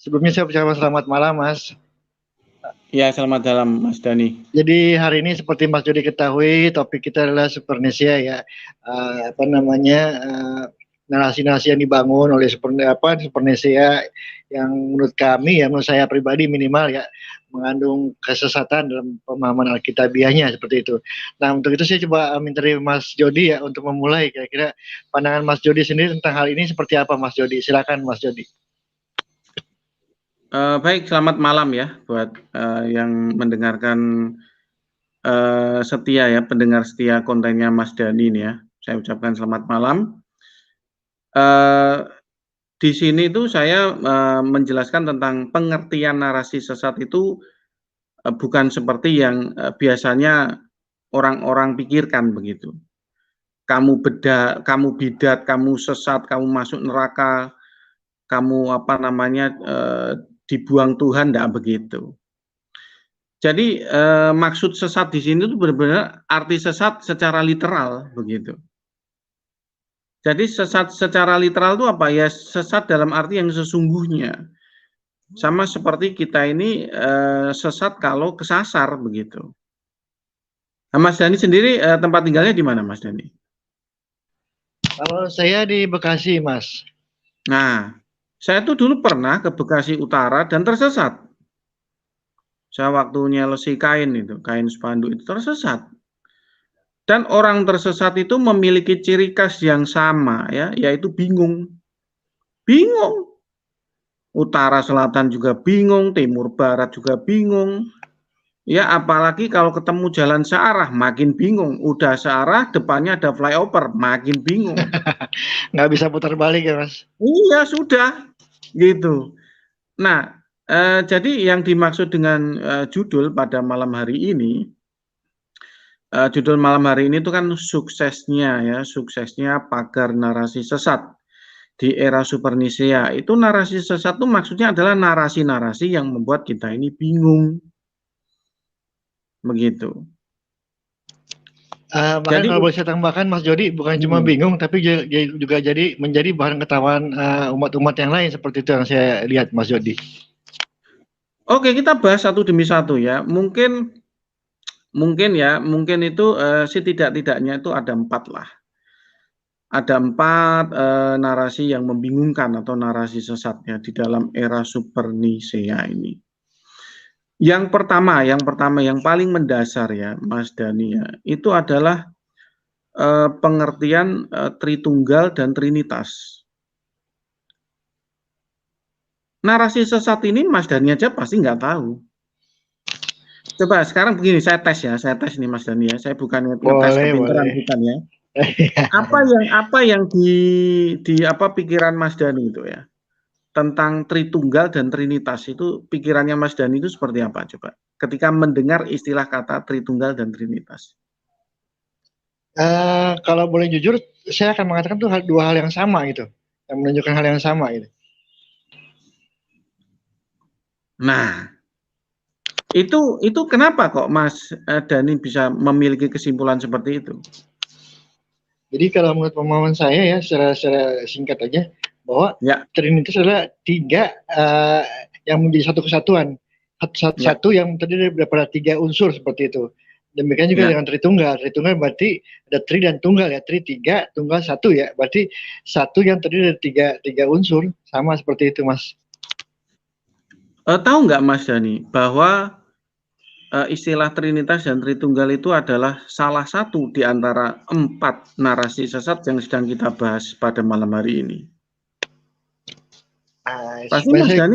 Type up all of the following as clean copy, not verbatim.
Sebelumnya saya ucapkan selamat malam, Mas. Ya, selamat malam, Mas Dani. Jadi hari ini seperti Mas Jody ketahui, topik kita adalah Supernesia ya. Narasi-narasi yang dibangun oleh Supernesia yang menurut kami ya, menurut saya pribadi minimal ya, mengandung kesesatan dalam pemahaman Alkitabiahnya seperti itu. Nah, untuk itu saya coba minta dari Mas Jody ya untuk memulai, kira-kira pandangan Mas Jody sendiri tentang hal ini seperti apa, Mas Jody? Silakan, Mas Jody. Baik, selamat malam ya buat yang mendengarkan setia ya, pendengar setia kontennya Mas Dani ini ya. Saya ucapkan selamat malam. Di sini itu saya menjelaskan tentang pengertian narasi sesat itu bukan seperti yang biasanya orang-orang pikirkan begitu. Kamu bidat, kamu sesat, kamu masuk neraka, kamu dibuang Tuhan, tidak begitu. Jadi maksud sesat di sini itu benar-benar arti sesat secara literal begitu. Jadi sesat secara literal itu apa ya? Sesat dalam arti yang sesungguhnya. Sama seperti kita ini sesat kalau kesasar begitu. Nah, Mas Dani sendiri tempat tinggalnya di mana, Mas Dani? Kalau saya di Bekasi, Mas. Nah, saya tuh dulu pernah ke Bekasi Utara dan tersesat. Saya waktu nyelesi kain itu, kain spanduk itu tersesat. Dan orang tersesat itu memiliki ciri khas yang sama ya, yaitu bingung. Bingung. Utara selatan juga bingung, timur barat juga bingung. Ya, apalagi kalau ketemu jalan searah makin bingung. Udah searah, depannya ada flyover, makin bingung. Nggak bisa putar balik ya, Mas? Iya, sudah. Gitu. Nah, jadi yang dimaksud dengan judul pada malam hari ini, judul malam hari ini itu kan suksesnya pagar narasi sesat di era Supernesia. Itu narasi sesat itu maksudnya adalah narasi-narasi yang membuat kita ini bingung. Begitu. Makanya kalau boleh saya tambahkan, Mas Jody, bukan cuma bingung, tapi juga menjadi bahan ketahuan umat-umat yang lain seperti itu yang saya lihat, Mas Jody. Oke, kita bahas satu demi satu ya. Mungkin itu setidak-tidaknya itu ada 4 lah. Ada 4 narasi yang membingungkan atau narasi sesatnya di dalam era Supernesia ini. Yang pertama yang paling mendasar ya, Mas Dani ya, itu adalah pengertian Tritunggal dan Trinitas. Narasi sesat ini Mas Dani aja pasti nggak tahu. Coba sekarang begini, saya tes nih Mas Dani ya, saya bukan ngetes kepintaran bukan ya. Apa yang di pikiran Mas Dani itu ya tentang Tritunggal dan Trinitas, itu pikirannya Mas Dani itu seperti apa coba ketika mendengar istilah kata Tritunggal dan Trinitas? Kalau boleh jujur, saya akan mengatakan itu dua hal yang sama gitu, yang menunjukkan hal yang sama gitu. Nah, itu kenapa kok Mas Dani bisa memiliki kesimpulan seperti itu? Jadi kalau menurut pemahaman saya ya, secara singkat aja, bahwa Trinitas adalah 3 yang menjadi satu kesatuan, satu yang terdiri daripada 3 unsur seperti itu. Demikian juga dengan Tritunggal. Tritunggal berarti ada Tri dan Tunggal ya, Tri 3, Tunggal 1 ya. Berarti satu yang terdiri dari 3 unsur, sama seperti itu, Mas. Tahu nggak Mas Dani bahwa istilah Trinitas dan Tritunggal itu adalah salah satu di antara 4 narasi sesat yang sedang kita bahas pada malam hari ini. Pasti Mas Dani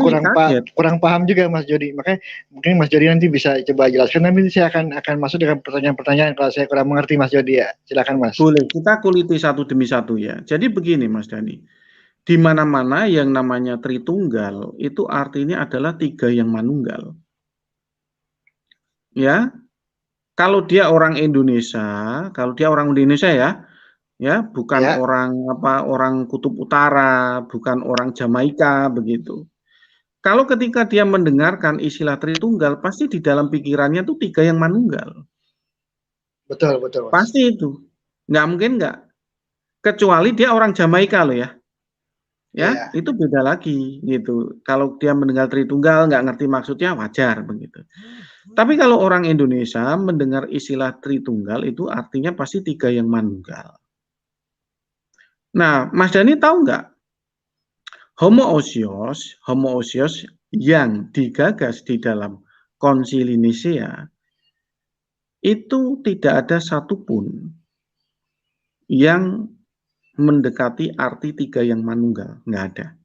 kurang paham juga Mas Jody, makanya mungkin Mas Jody nanti bisa coba jelaskan. Nanti saya akan masuk dengan pertanyaan-pertanyaan kalau saya kurang mengerti Mas Jody ya. Silakan Mas. Boleh, kita kuliti satu demi satu ya. Jadi begini Mas Dani, di mana-mana yang namanya Tritunggal itu artinya adalah 3 yang manunggal. Ya, kalau dia orang Indonesia ya, bukan orang Kutub Utara, bukan orang Jamaika begitu. Kalau ketika dia mendengarkan istilah Tritunggal, pasti di dalam pikirannya tuh 3 yang manunggal. Betul, Mas. Pasti itu, nggak mungkin nggak. Kecuali dia orang Jamaika loh ya. ya, itu beda lagi gitu. Kalau dia mendengar Tritunggal nggak ngerti maksudnya wajar begitu. Tapi kalau orang Indonesia mendengar istilah Tritunggal itu artinya pasti 3 yang manunggal. Nah, Mas Dhani tahu nggak homoousios yang digagas di dalam Konsili Nisea itu tidak ada satupun yang mendekati arti 3 yang manunggal, nggak ada.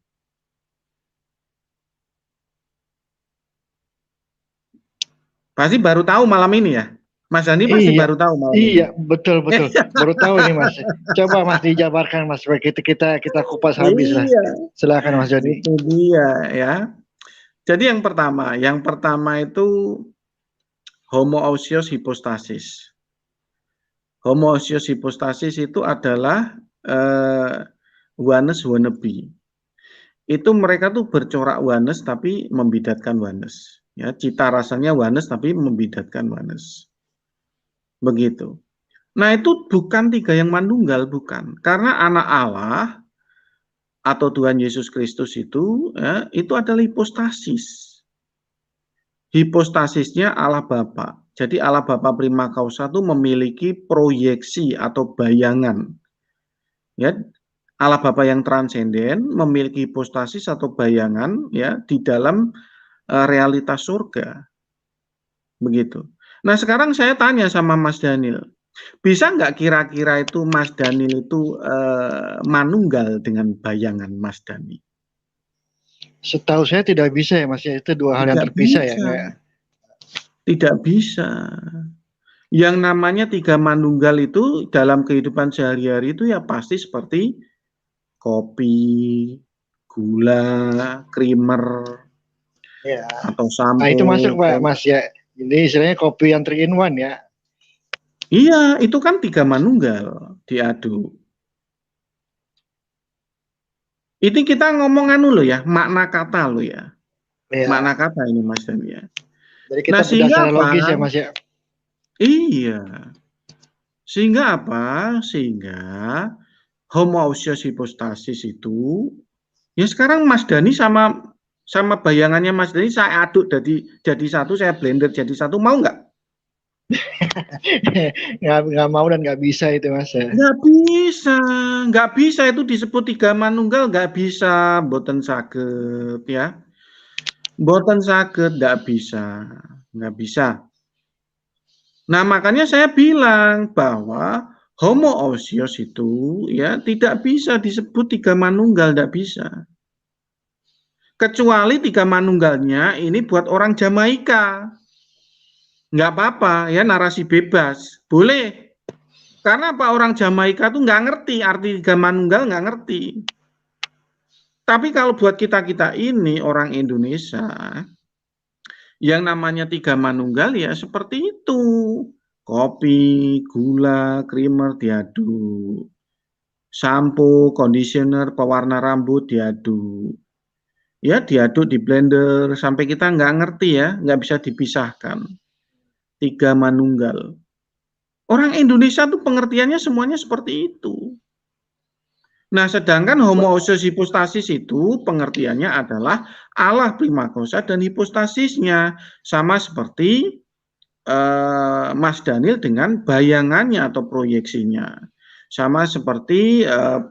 Pasti baru tahu malam ini ya, Mas Dhani pasti baru tahu malam ini. Iya, betul. Baru tahu nih Mas. Coba Mas dijabarkan Mas, supaya kita kupas habis lah. Silakan Mas Jody. Itu dia ya. Jadi yang pertama itu homoousios hypostasis. Homoousios hypostasis itu adalah oneness wannabe. Itu mereka tuh bercorak oneness tapi membidatkan oneness. Ya, cita rasanya oneness tapi membidatkan oneness. Begitu. Nah, itu bukan 3 yang manunggal, bukan. Karena anak Allah atau Tuhan Yesus Kristus itu adalah hipostasis. Hipostasisnya Allah Bapa. Jadi Allah Bapa prima causa itu memiliki proyeksi atau bayangan. Ya, Allah Bapa yang transenden memiliki hipostasis atau bayangan ya di dalam realitas surga. Begitu. Nah, sekarang saya tanya sama Mas Daniel, bisa nggak kira-kira itu Mas Daniel itu manunggal dengan bayangan Mas Dani? Setahu saya tidak bisa ya Mas, itu 2 hal yang terpisah ya. Tidak bisa. Yang namanya 3 manunggal itu dalam kehidupan sehari-hari itu ya pasti seperti kopi, gula, creamer, ya, atau sampo. Nah, itu masuk Pak Mas ya. Ini istilahnya kopi yang 3 in 1 ya. Iya, itu kan 3 manunggal diadu. Ini kita ngomong anu loh ya, makna kata loh ya. Makna kata ini Mas Dan ya. Jadi kita berdasar logis ya Mas ya. Iya. Sehingga apa? Sehingga homoousios hypostasis itu ya sekarang Mas Dani sama bayangannya Mas Dani saya aduk jadi satu, saya blender jadi satu, mau nggak? nggak mau dan nggak bisa itu Mas ya. Nggak bisa itu disebut 3 manunggal, nggak bisa, boten saged ya. Boten saged, nggak bisa. Nah, makanya saya bilang bahwa homoousios itu ya tidak bisa disebut 3 manunggal, nggak bisa. Kecuali 3 manunggalnya ini buat orang Jamaika. Nggak apa-apa ya, narasi bebas. Boleh. Karena apa, orang Jamaika tuh nggak ngerti arti 3 manunggal, nggak ngerti. Tapi kalau buat kita ini orang Indonesia, yang namanya 3 manunggal ya seperti itu. Kopi, gula, creamer diaduk. Sampo, conditioner, pewarna rambut diaduk. Ya diaduk di blender sampai kita nggak ngerti ya, nggak bisa dipisahkan. 3 manunggal. Orang Indonesia tuh pengertiannya semuanya seperti itu. Nah, sedangkan homoousios hypostasis itu pengertiannya adalah Allah prima causa dan hipostasisnya. Sama seperti Mas Daniel dengan bayangannya atau proyeksinya. Sama seperti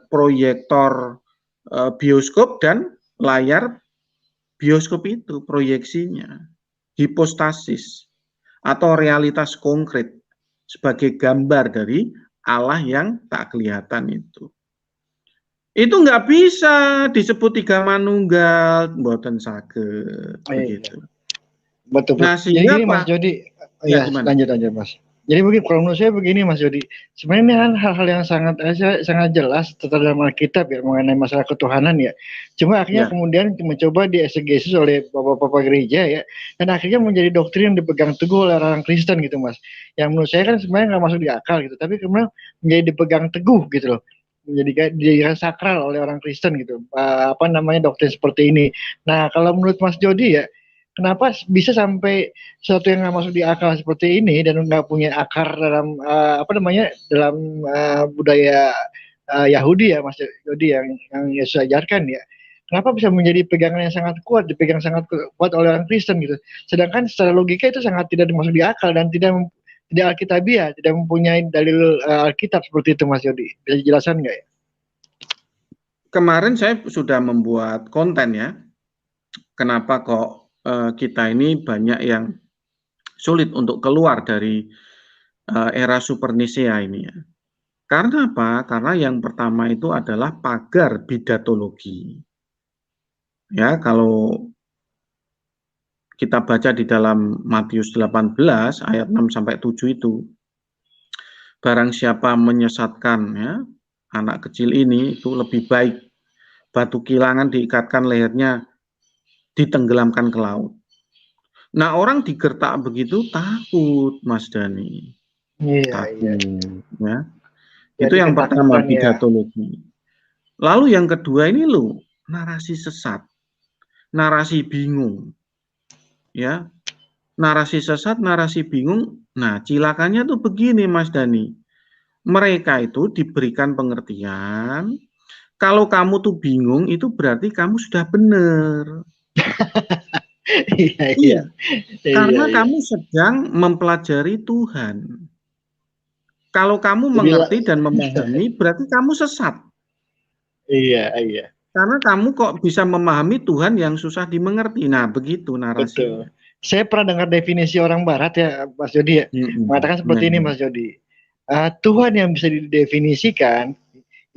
proyektor bioskop dan layar bioskop itu proyeksinya. Hipostasis atau realitas konkret sebagai gambar dari Allah yang tak kelihatan itu. Itu nggak bisa disebut 3 manunggal, mboten saged begitu. Betul. Nah, sehingga jadi Mas Jody, ya lanjut Mas. Jadi begini, kalau menurut saya begini Mas Jody, sebenarnya ini kan hal-hal yang sangat jelas dalam Alkitab ya mengenai masalah ketuhanan ya. Cuma akhirnya kemudian mencoba dieksegesis oleh bapak-bapak gereja ya, dan akhirnya menjadi doktrin yang dipegang teguh oleh orang Kristen gitu Mas. Yang menurut saya kan sebenarnya nggak masuk di akal gitu, tapi kemudian menjadi dipegang teguh gitu loh. Dijadikan sakral oleh orang Kristen gitu. Doktrin seperti ini. Nah, kalau menurut Mas Jody ya, kenapa bisa sampai sesuatu yang nggak masuk di akal seperti ini dan nggak punya akar dalam dalam budaya Yahudi ya Mas Yodi yang Yesus ajarkan ya. Kenapa bisa menjadi pegangan yang sangat kuat, dipegang sangat kuat oleh orang Kristen gitu. Sedangkan secara logika itu sangat tidak dimasuk di akal dan tidak alkitabiah, tidak mempunyai dalil Alkitab seperti itu Mas Yodi. Bisa dijelaskan nggak ya? Kemarin saya sudah membuat konten ya. Kenapa kok kita ini banyak yang sulit untuk keluar dari era Supernisea ini ya. Karena apa? Karena yang pertama itu adalah pagar bidatologi. Ya, kalau kita baca di dalam Matius 18 ayat 6 sampai 7 itu, barang siapa menyesatkan ya anak kecil ini, itu lebih baik batu kilangan diikatkan lehernya, ditenggelamkan ke laut. Nah, orang digertak begitu takut, Mas Dani. Iya, takut ya. Ya, Itu yang pertama, ya. bidatologi. Lalu yang kedua ini loh, narasi sesat, narasi bingung. Ya, narasi sesat, narasi bingung. Nah, cilakannya tuh begini Mas Dani. Mereka itu diberikan pengertian, kalau kamu tuh bingung itu berarti kamu sudah benar. Iya, karena kamu sedang mempelajari Tuhan. Kalau kamu mengerti dan memahami, berarti kamu sesat. Iya. Karena kamu kok bisa memahami Tuhan yang susah dimengerti. Nah, begitu narasinya. Betul. Saya pernah dengar definisi orang Barat ya, Mas Jody ya, mengatakan seperti ini, Mas Jody. Tuhan yang bisa didefinisikan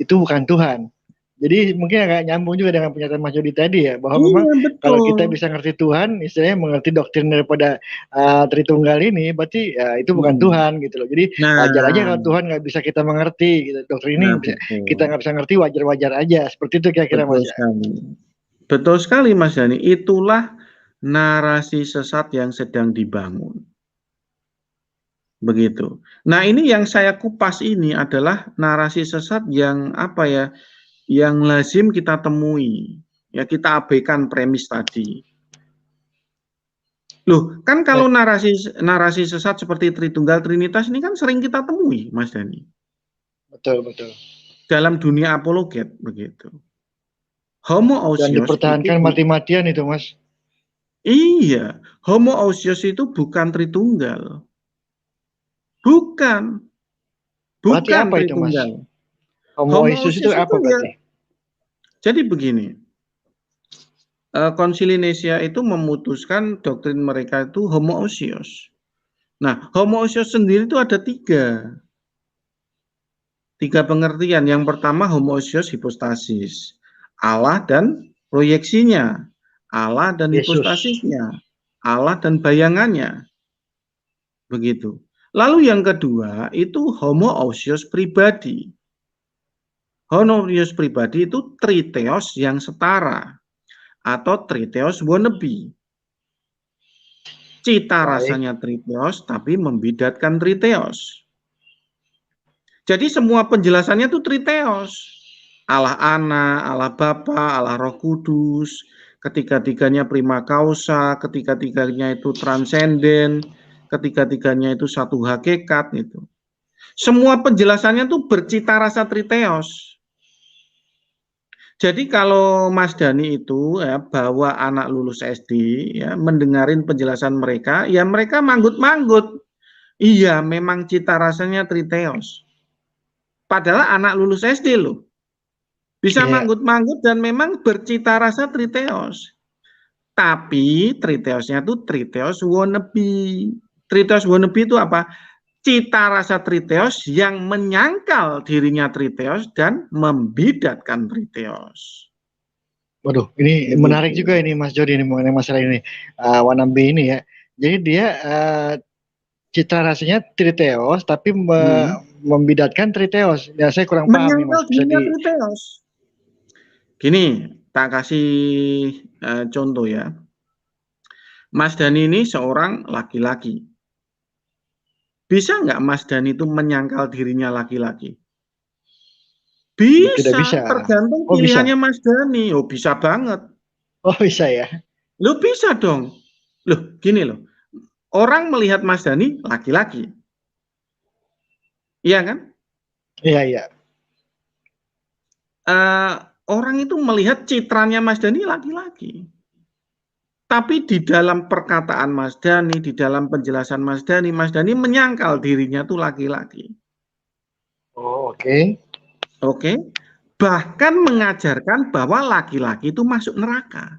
itu bukan Tuhan. Jadi mungkin agak nyambung juga dengan pernyataan Mas Jody tadi ya, bahwa memang kalau kita bisa ngerti Tuhan, istilahnya mengerti doktrin daripada Tritunggal ini, berarti ya, itu bukan Tuhan gitu loh. Jadi wajar aja kalau Tuhan nggak bisa kita mengerti, gitu. Doktrin ini kita nggak bisa ngerti, wajar-wajar aja. Seperti itu kira-kira Mas. Betul sekali Mas Dani. Itulah narasi sesat yang sedang dibangun. Begitu. Nah, ini yang saya kupas ini adalah narasi sesat yang apa ya? Yang lazim kita temui. Ya, kita abaikan premis tadi. Loh, kan kalau narasi sesat seperti Tritunggal Trinitas ini kan sering kita temui, Mas Dani. Betul. Dalam dunia apologet begitu. Homoousios dan dipertahankan mati-matian itu, Mas. Iya, homoousios itu bukan Tritunggal. Bukan apa Tritunggal. Itu, Mas? Homoousios itu apa berarti? Ya, jadi begini, Konsili Nicea itu memutuskan doktrin mereka itu homoousios. Nah, homoousios sendiri itu ada tiga pengertian. Yang pertama homoousios hipostasis, Allah dan proyeksinya, Allah dan hipostasisnya, Allah dan bayangannya. Begitu. Lalu yang kedua itu homoousios pribadi. Homoousios pribadi itu triteos yang setara atau triteos wannabe. Cita rasanya triteos tapi membidatkan triteos. Jadi semua penjelasannya itu triteos. Allah Anak, Allah Bapa, Allah Roh Kudus, ketiga-tiganya prima causa, ketiga-tiganya itu transenden, ketiga-tiganya itu satu hakikat itu. Semua penjelasannya itu bercita rasa triteos. Jadi kalau Mas Dani itu ya bawa anak lulus SD ya mendengarin penjelasan mereka, ya mereka manggut-manggut. Iya, memang cita rasanya triteos. Padahal anak lulus SD loh. Bisa manggut-manggut dan memang bercita rasa triteos. Tapi triteosnya itu triteos wannabe. Triteos wannabe itu apa? Cita rasa triteos yang menyangkal dirinya triteos dan membidatkan triteos. Waduh, ini menarik juga ini Mas Jody ini mengenai masalah ini wannabe ini ya. Jadi dia cita rasanya triteos tapi membidatkan triteos. Ya saya kurang paham nih Mas. Triteos. Gini, tak kasih contoh ya. Mas Dani ini seorang laki-laki. Bisa nggak Mas Dani itu menyangkal dirinya laki-laki? Bisa, tergantung pilihannya Mas Dani. Oh, bisa banget. Oh, bisa ya? Lo bisa dong. Loh, gini loh. Orang melihat Mas Dani laki-laki. Iya kan? Iya. orang itu melihat citranya Mas Dhani laki-laki. Tapi di dalam perkataan Mas Dhani, di dalam penjelasan Mas Dhani menyangkal dirinya tuh laki-laki. Oh, oke. Oke. Bahkan mengajarkan bahwa laki-laki itu masuk neraka.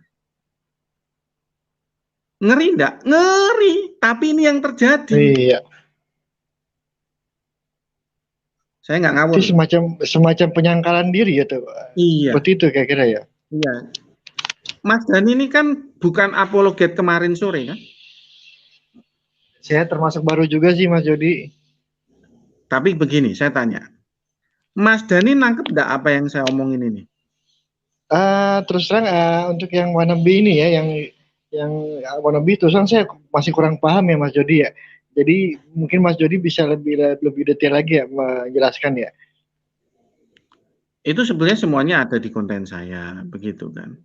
Ngeri enggak? Ngeri. Tapi ini yang terjadi. Iya. Saya nggak ngawur. Itu semacam penyangkalan diri ya tuh. Iya. Seperti itu kira-kira ya. Iya. Mas Dhani ini kan bukan apologet kemarin sore kan? Saya termasuk baru juga sih Mas Jody. Tapi begini, saya tanya. Mas Dhani nangkep enggak apa yang saya omongin ini? Terus terang untuk yang wannabe ini ya, yang wannabe terus terang saya masih kurang paham ya Mas Jody ya. Jadi mungkin Mas Jody bisa lebih detail lagi ya menjelaskan ya. Itu sebenarnya semuanya ada di konten saya, begitu kan.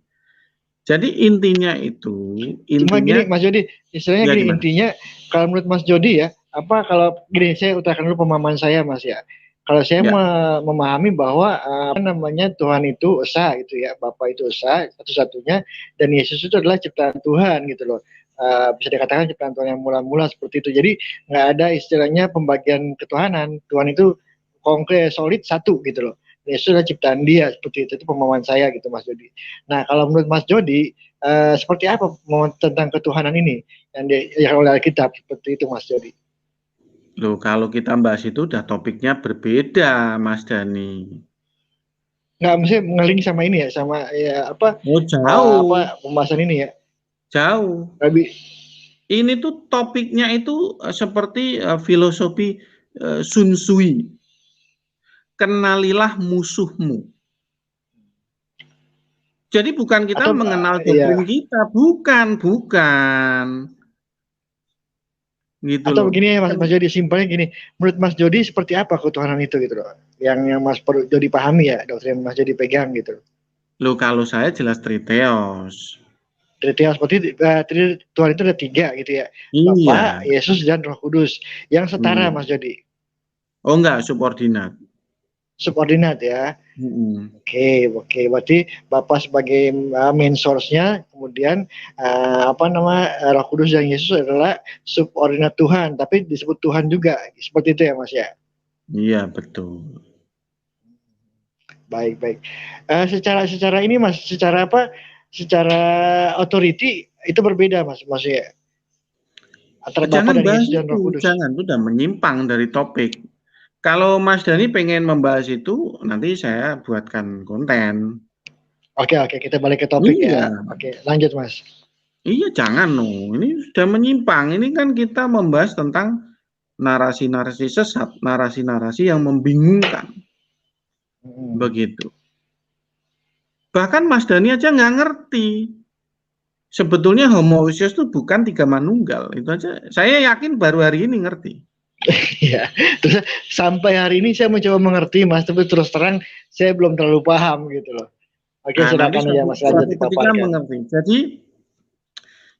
Jadi intinya Cuma gini Mas Jody, istilahnya ya gini, gimana? intinya kalau menurut Mas Jody ya, apa kalau gini, saya utarakan dulu pemahaman saya Mas ya. Kalau saya Ya. memahami bahwa apa namanya, Tuhan itu esa gitu ya, Bapa itu esa satu-satunya, dan Yesus itu adalah ciptaan Tuhan gitu loh. Bisa dikatakan ciptaan Tuhan yang mula-mula seperti itu. Jadi nggak ada istilahnya pembagian ketuhanan. Tuhan itu konkret, solid, satu gitu loh. Yesus adalah ciptaan Dia, seperti itu pemahaman saya gitu Mas Jody. Nah kalau menurut Mas Jody, seperti apa tentang ketuhanan ini yang oleh Alkitab, seperti itu Mas Jody? Loh, kalau kita bahas itu udah topiknya berbeda, Mas Dhani. Nggak, mesti ngeling sama ini ya, sama ya apa, Oh, jauh. pembahasan ini ya. Jauh. Lebih. Ini tuh topiknya itu seperti filosofi Sun Tzu. Kenalilah musuhmu. Jadi bukan kita Atau mengenal doktrin ya, kita, bukan. Gitu atau loh. begini ya Mas Jody, simpelnya gini, menurut Mas Jody seperti apa ketuhanan itu gitu loh, yang Mas Jody pahami ya, doktrin Mas Jody pegang gitu loh. Loh, kalau saya jelas Triteos. Trinitas, seperti Tuhan itu ada tiga gitu ya, Iya. Bapa, Yesus, dan Roh Kudus, yang setara Iya. Mas Jody. Oh enggak, subordinat. Subordinat ya. Oke, berarti Bapak sebagai main source-nya, kemudian Roh Kudus dan Yesus adalah subordinat Tuhan, tapi disebut Tuhan juga, seperti itu ya Mas ya. Iya, betul. Baik. Secara ini Mas, secara authority itu berbeda Mas ya. Antara Bapak Jangan dan bahas Yesus dan Roh itu, Kudus. jangan, itu udah menyimpang dari topik. Kalau Mas Dhani pengen membahas itu, nanti saya buatkan konten. Oke, kita balik ke topik Iya. ya. Oke, lanjut Mas. Iya, jangan no. Ini sudah menyimpang. Ini kan kita membahas tentang narasi-narasi sesat, narasi-narasi yang membingungkan. Begitu. Bahkan Mas Dhani aja nggak ngerti. Sebetulnya homoousios itu bukan tiga manunggal. Itu aja. Saya yakin baru hari ini ngerti. Ya, terus sampai hari ini saya mencoba mengerti Mas, tapi terus terang saya belum terlalu paham gitu loh. Oke, silakan aja Mas, lanjut ketika dipaparkan. mengerti.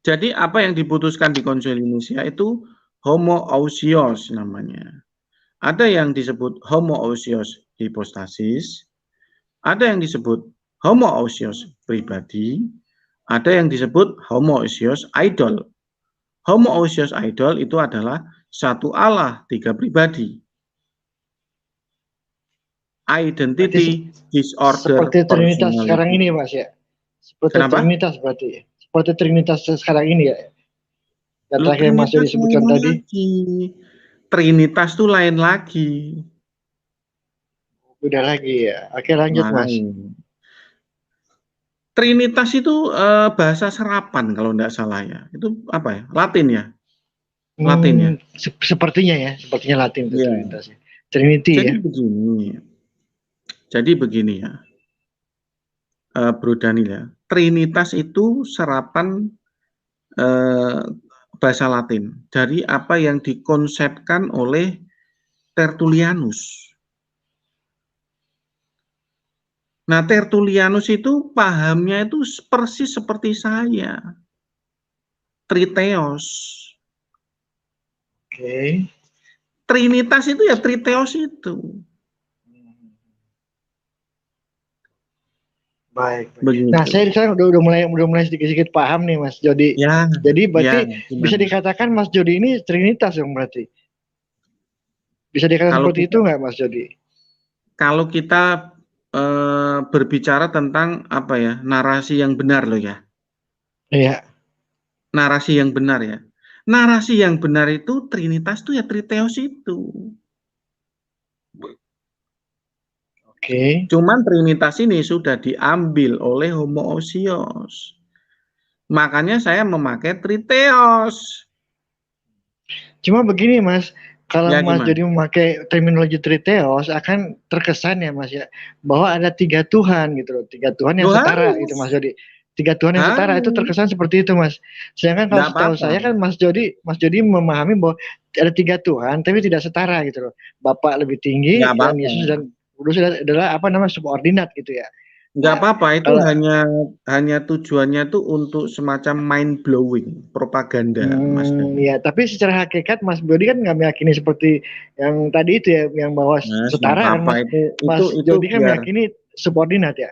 Jadi apa yang diputuskan di Konsil Indonesia itu homoousios namanya. Ada yang disebut homoousios hipostasis, ada yang disebut homoousios pribadi, ada yang disebut homoousios idol. Homoousios idol itu adalah satu Allah, tiga pribadi. Identity disorder seperti Trinitas personality. sekarang ini Mas ya. Seperti Kenapa? Trinitas berarti. Seperti Trinitas sekarang ini ya. Yang Lu terakhir Mas Jody sebutkan tadi. Trinitas itu lain lagi. Udah lagi ya. Oke, lanjut Mas. Trinitas itu bahasa serapan kalau tidak salah ya. Itu apa ya? Latin ya? Latin ya? Sepertinya Latin itu ya. Trinitas. Trinity Jadi ya. Begini ya. Bro Daniel ya. Trinitas itu serapan bahasa Latin dari apa yang dikonsepkan oleh Tertullianus. Nah, Tertullianus itu pahamnya itu persis seperti saya. Triteos. Oke. Trinitas itu ya Triteos itu. Baik. Begitu. Nah, saya sekarang udah mulai sedikit-sedikit paham nih, Mas Jody. Ya. Jadi berarti bisa Gimana? dikatakan Mas Jody ini Trinitas dong berarti. Bisa dikatakan Kalau seperti itu nggak, Mas Jody? Kalau kita berbicara tentang apa ya, narasi yang benar loh ya. Iya. Narasi yang benar ya. Narasi yang benar itu Trinitas itu ya Triteos itu. Oke. Cuman Trinitas ini sudah diambil oleh homoousios. Makanya saya memakai Triteos. Cuma begini, Mas, kalau Ya Mas gimana? Jody memakai terminologi Triteos akan terkesan ya, Mas ya, bahwa ada 3 Tuhan gitu loh, 3 Tuhan yang Loh, setara gitu, Mas harus. Jody. 3 Tuhan yang setara itu Harus. terkesan seperti itu, Mas. Sedangkan kalau Enggak setahu apa-apa. saya kan Mas Jody memahami bahwa ada 3 Tuhan tapi tidak setara gitu loh. Bapa lebih tinggi Enggak dan apa-apa. Yesus dan Kudus adalah apa namanya subordinat gitu ya. Enggak Nah, apa-apa, itu kalau hanya tujuannya tuh untuk semacam mind blowing, propaganda, Mas Dani. ya, tapi secara hakikat Mas Jody kan nggak meyakini seperti yang tadi itu ya, yang bahwa Mas, enggak setara kan apa-apa, Mas itu Jody kan biar, meyakini subordinat ya.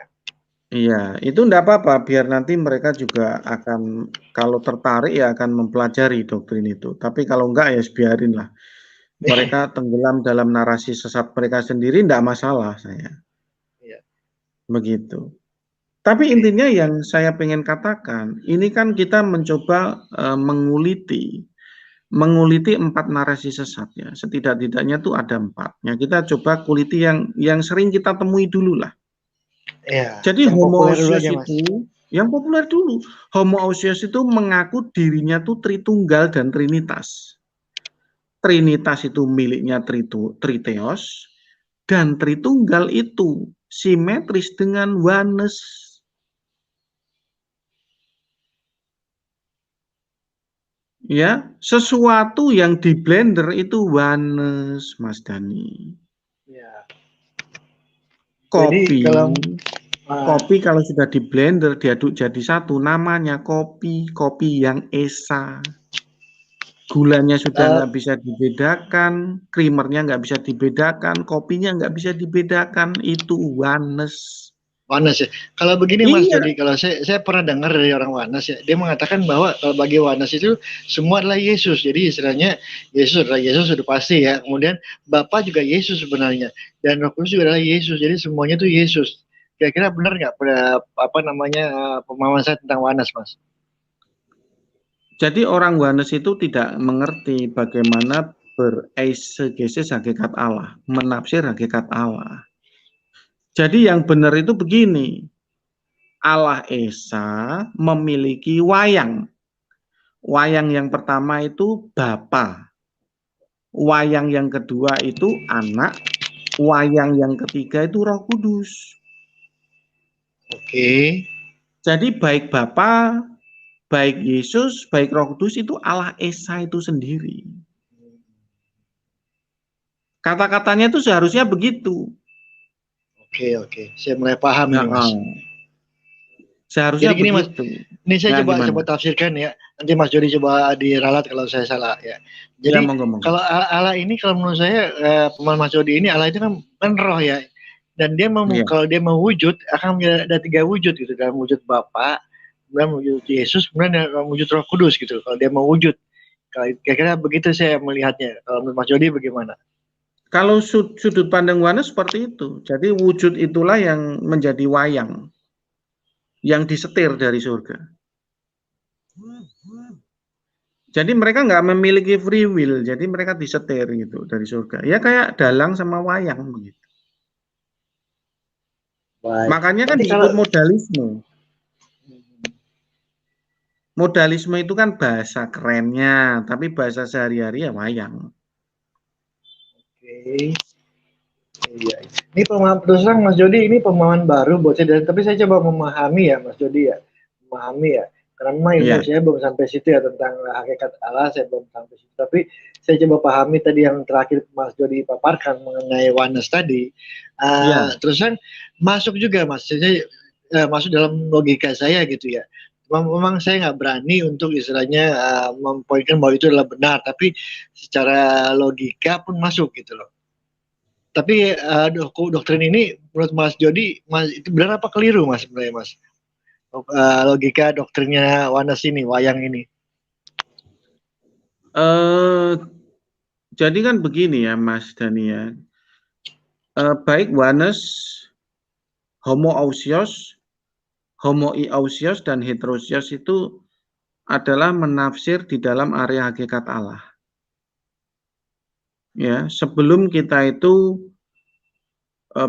iya, itu enggak apa-apa, biar nanti mereka juga akan, kalau tertarik ya akan mempelajari doktrin itu. Tapi kalau enggak ya biarin lah. Mereka tenggelam dalam narasi sesat mereka sendiri, enggak masalah saya. Iya. Begitu. Tapi Oke. intinya yang saya pengen katakan, ini kan kita mencoba menguliti 4 narasi sesat ya. Setidak-tidaknya tuh ada 4. Ya, kita coba kuliti yang sering kita temui dulu lah. Iya, Jadi yang populer dulu homoousios aja Mas. itu yang populer dulu. Homoousios itu mengaku dirinya tuh Tritunggal dan Trinitas. Trinitas itu miliknya Triteos dan Tritunggal itu simetris dengan oneness. Ya, sesuatu yang di blender itu oneness, Mas Dani. Ya. Jadi Kopi, uh, kopi kalau sudah di blender diaduk jadi satu, namanya kopi, kopi yang esa. Gulanya sudah uh, nggak bisa dibedakan, creamernya nggak bisa dibedakan, kopinya nggak bisa dibedakan, itu oneness. Wanes ya. Kalau begini Mas Iya, Jody, kalau saya pernah dengar dari orang Wanes ya, dia mengatakan bahwa kalau bagi Wanes itu semua adalah Yesus. Jadi istilahnya Yesus adalah Yesus sudah pasti ya. Kemudian Bapa juga Yesus sebenarnya dan Roh Kudus juga adalah Yesus. Jadi semuanya itu Yesus. Kira-kira benar nggak pada apa namanya pemahaman saya tentang Wanes, Mas? jadi orang oneness itu tidak mengerti bagaimana bereisegesis hakikat Allah, menafsir hakikat Allah. Jadi yang benar itu begini, Allah Esa memiliki wayang. Wayang yang pertama itu Bapa. Wayang yang kedua itu anak. Wayang yang ketiga itu Roh Kudus. Oke. Jadi baik Bapa, baik Yesus, baik Roh Kudus itu Allah Esa itu sendiri. Kata-katanya itu seharusnya begitu. Oke. Saya mulai paham Nah, nih, Mas. seharusnya Jadi gini Mas, begitu. ini saya Nah, coba gimana? tafsirkan ya. Nanti Mas Jody coba diralat kalau saya salah ya. Ya, Jadi monggo. kalau Allah ini kalau menurut saya pemahaman Mas Jody ini Allah itu kan roh ya. Dan dia Ya. kalau dia mau wujud akan ada 3 wujud gitu, dalam wujud Bapa, kemudian wujud Yesus, kemudian dalam wujud Roh Kudus gitu. Kalau dia mau wujud, kira-kira begitu saya melihatnya. Kalau menurut Mas Jody bagaimana? Kalau sudut pandang oneness seperti itu. Jadi wujud itulah yang menjadi wayang. Yang disetir dari surga. Jadi mereka nggak memiliki free will. Jadi mereka disetir gitu dari surga. Ya kayak dalang sama wayang begitu. Baik. Makanya kan Nanti disebut kalau modalisme. Modalisme itu kan bahasa kerennya. Tapi bahasa sehari-hari ya wayang. Oke. Iya. Ini pemahaman terus terang Mas Jody ini pemahaman baru buat saya, tapi saya coba memahami ya Mas Jody ya, memahami ya. Karena memang ilmu Iya. saya belum sampai situ ya tentang hakikat Allah, saya belum sampai situ. Tapi saya coba pahami tadi yang terakhir Mas Jody paparkan mengenai oneness tadi. Iya. Terus kan masuk juga Mas, saya masuk dalam logika saya gitu ya. Memang saya nggak berani untuk istilahnya mempoinkan bahwa itu adalah benar, tapi secara logika pun masuk gitu loh. Tapi doktrin ini menurut Mas Jody, itu benar apa keliru Mas sebenarnya Mas? Logika doktrinnya Wanes ini, wayang ini. Jadi kan begini ya Mas Dania, baik Wanes, homoousios, homoiousios dan heterousios itu adalah menafsir di dalam area hakikat Allah. Ya, sebelum kita itu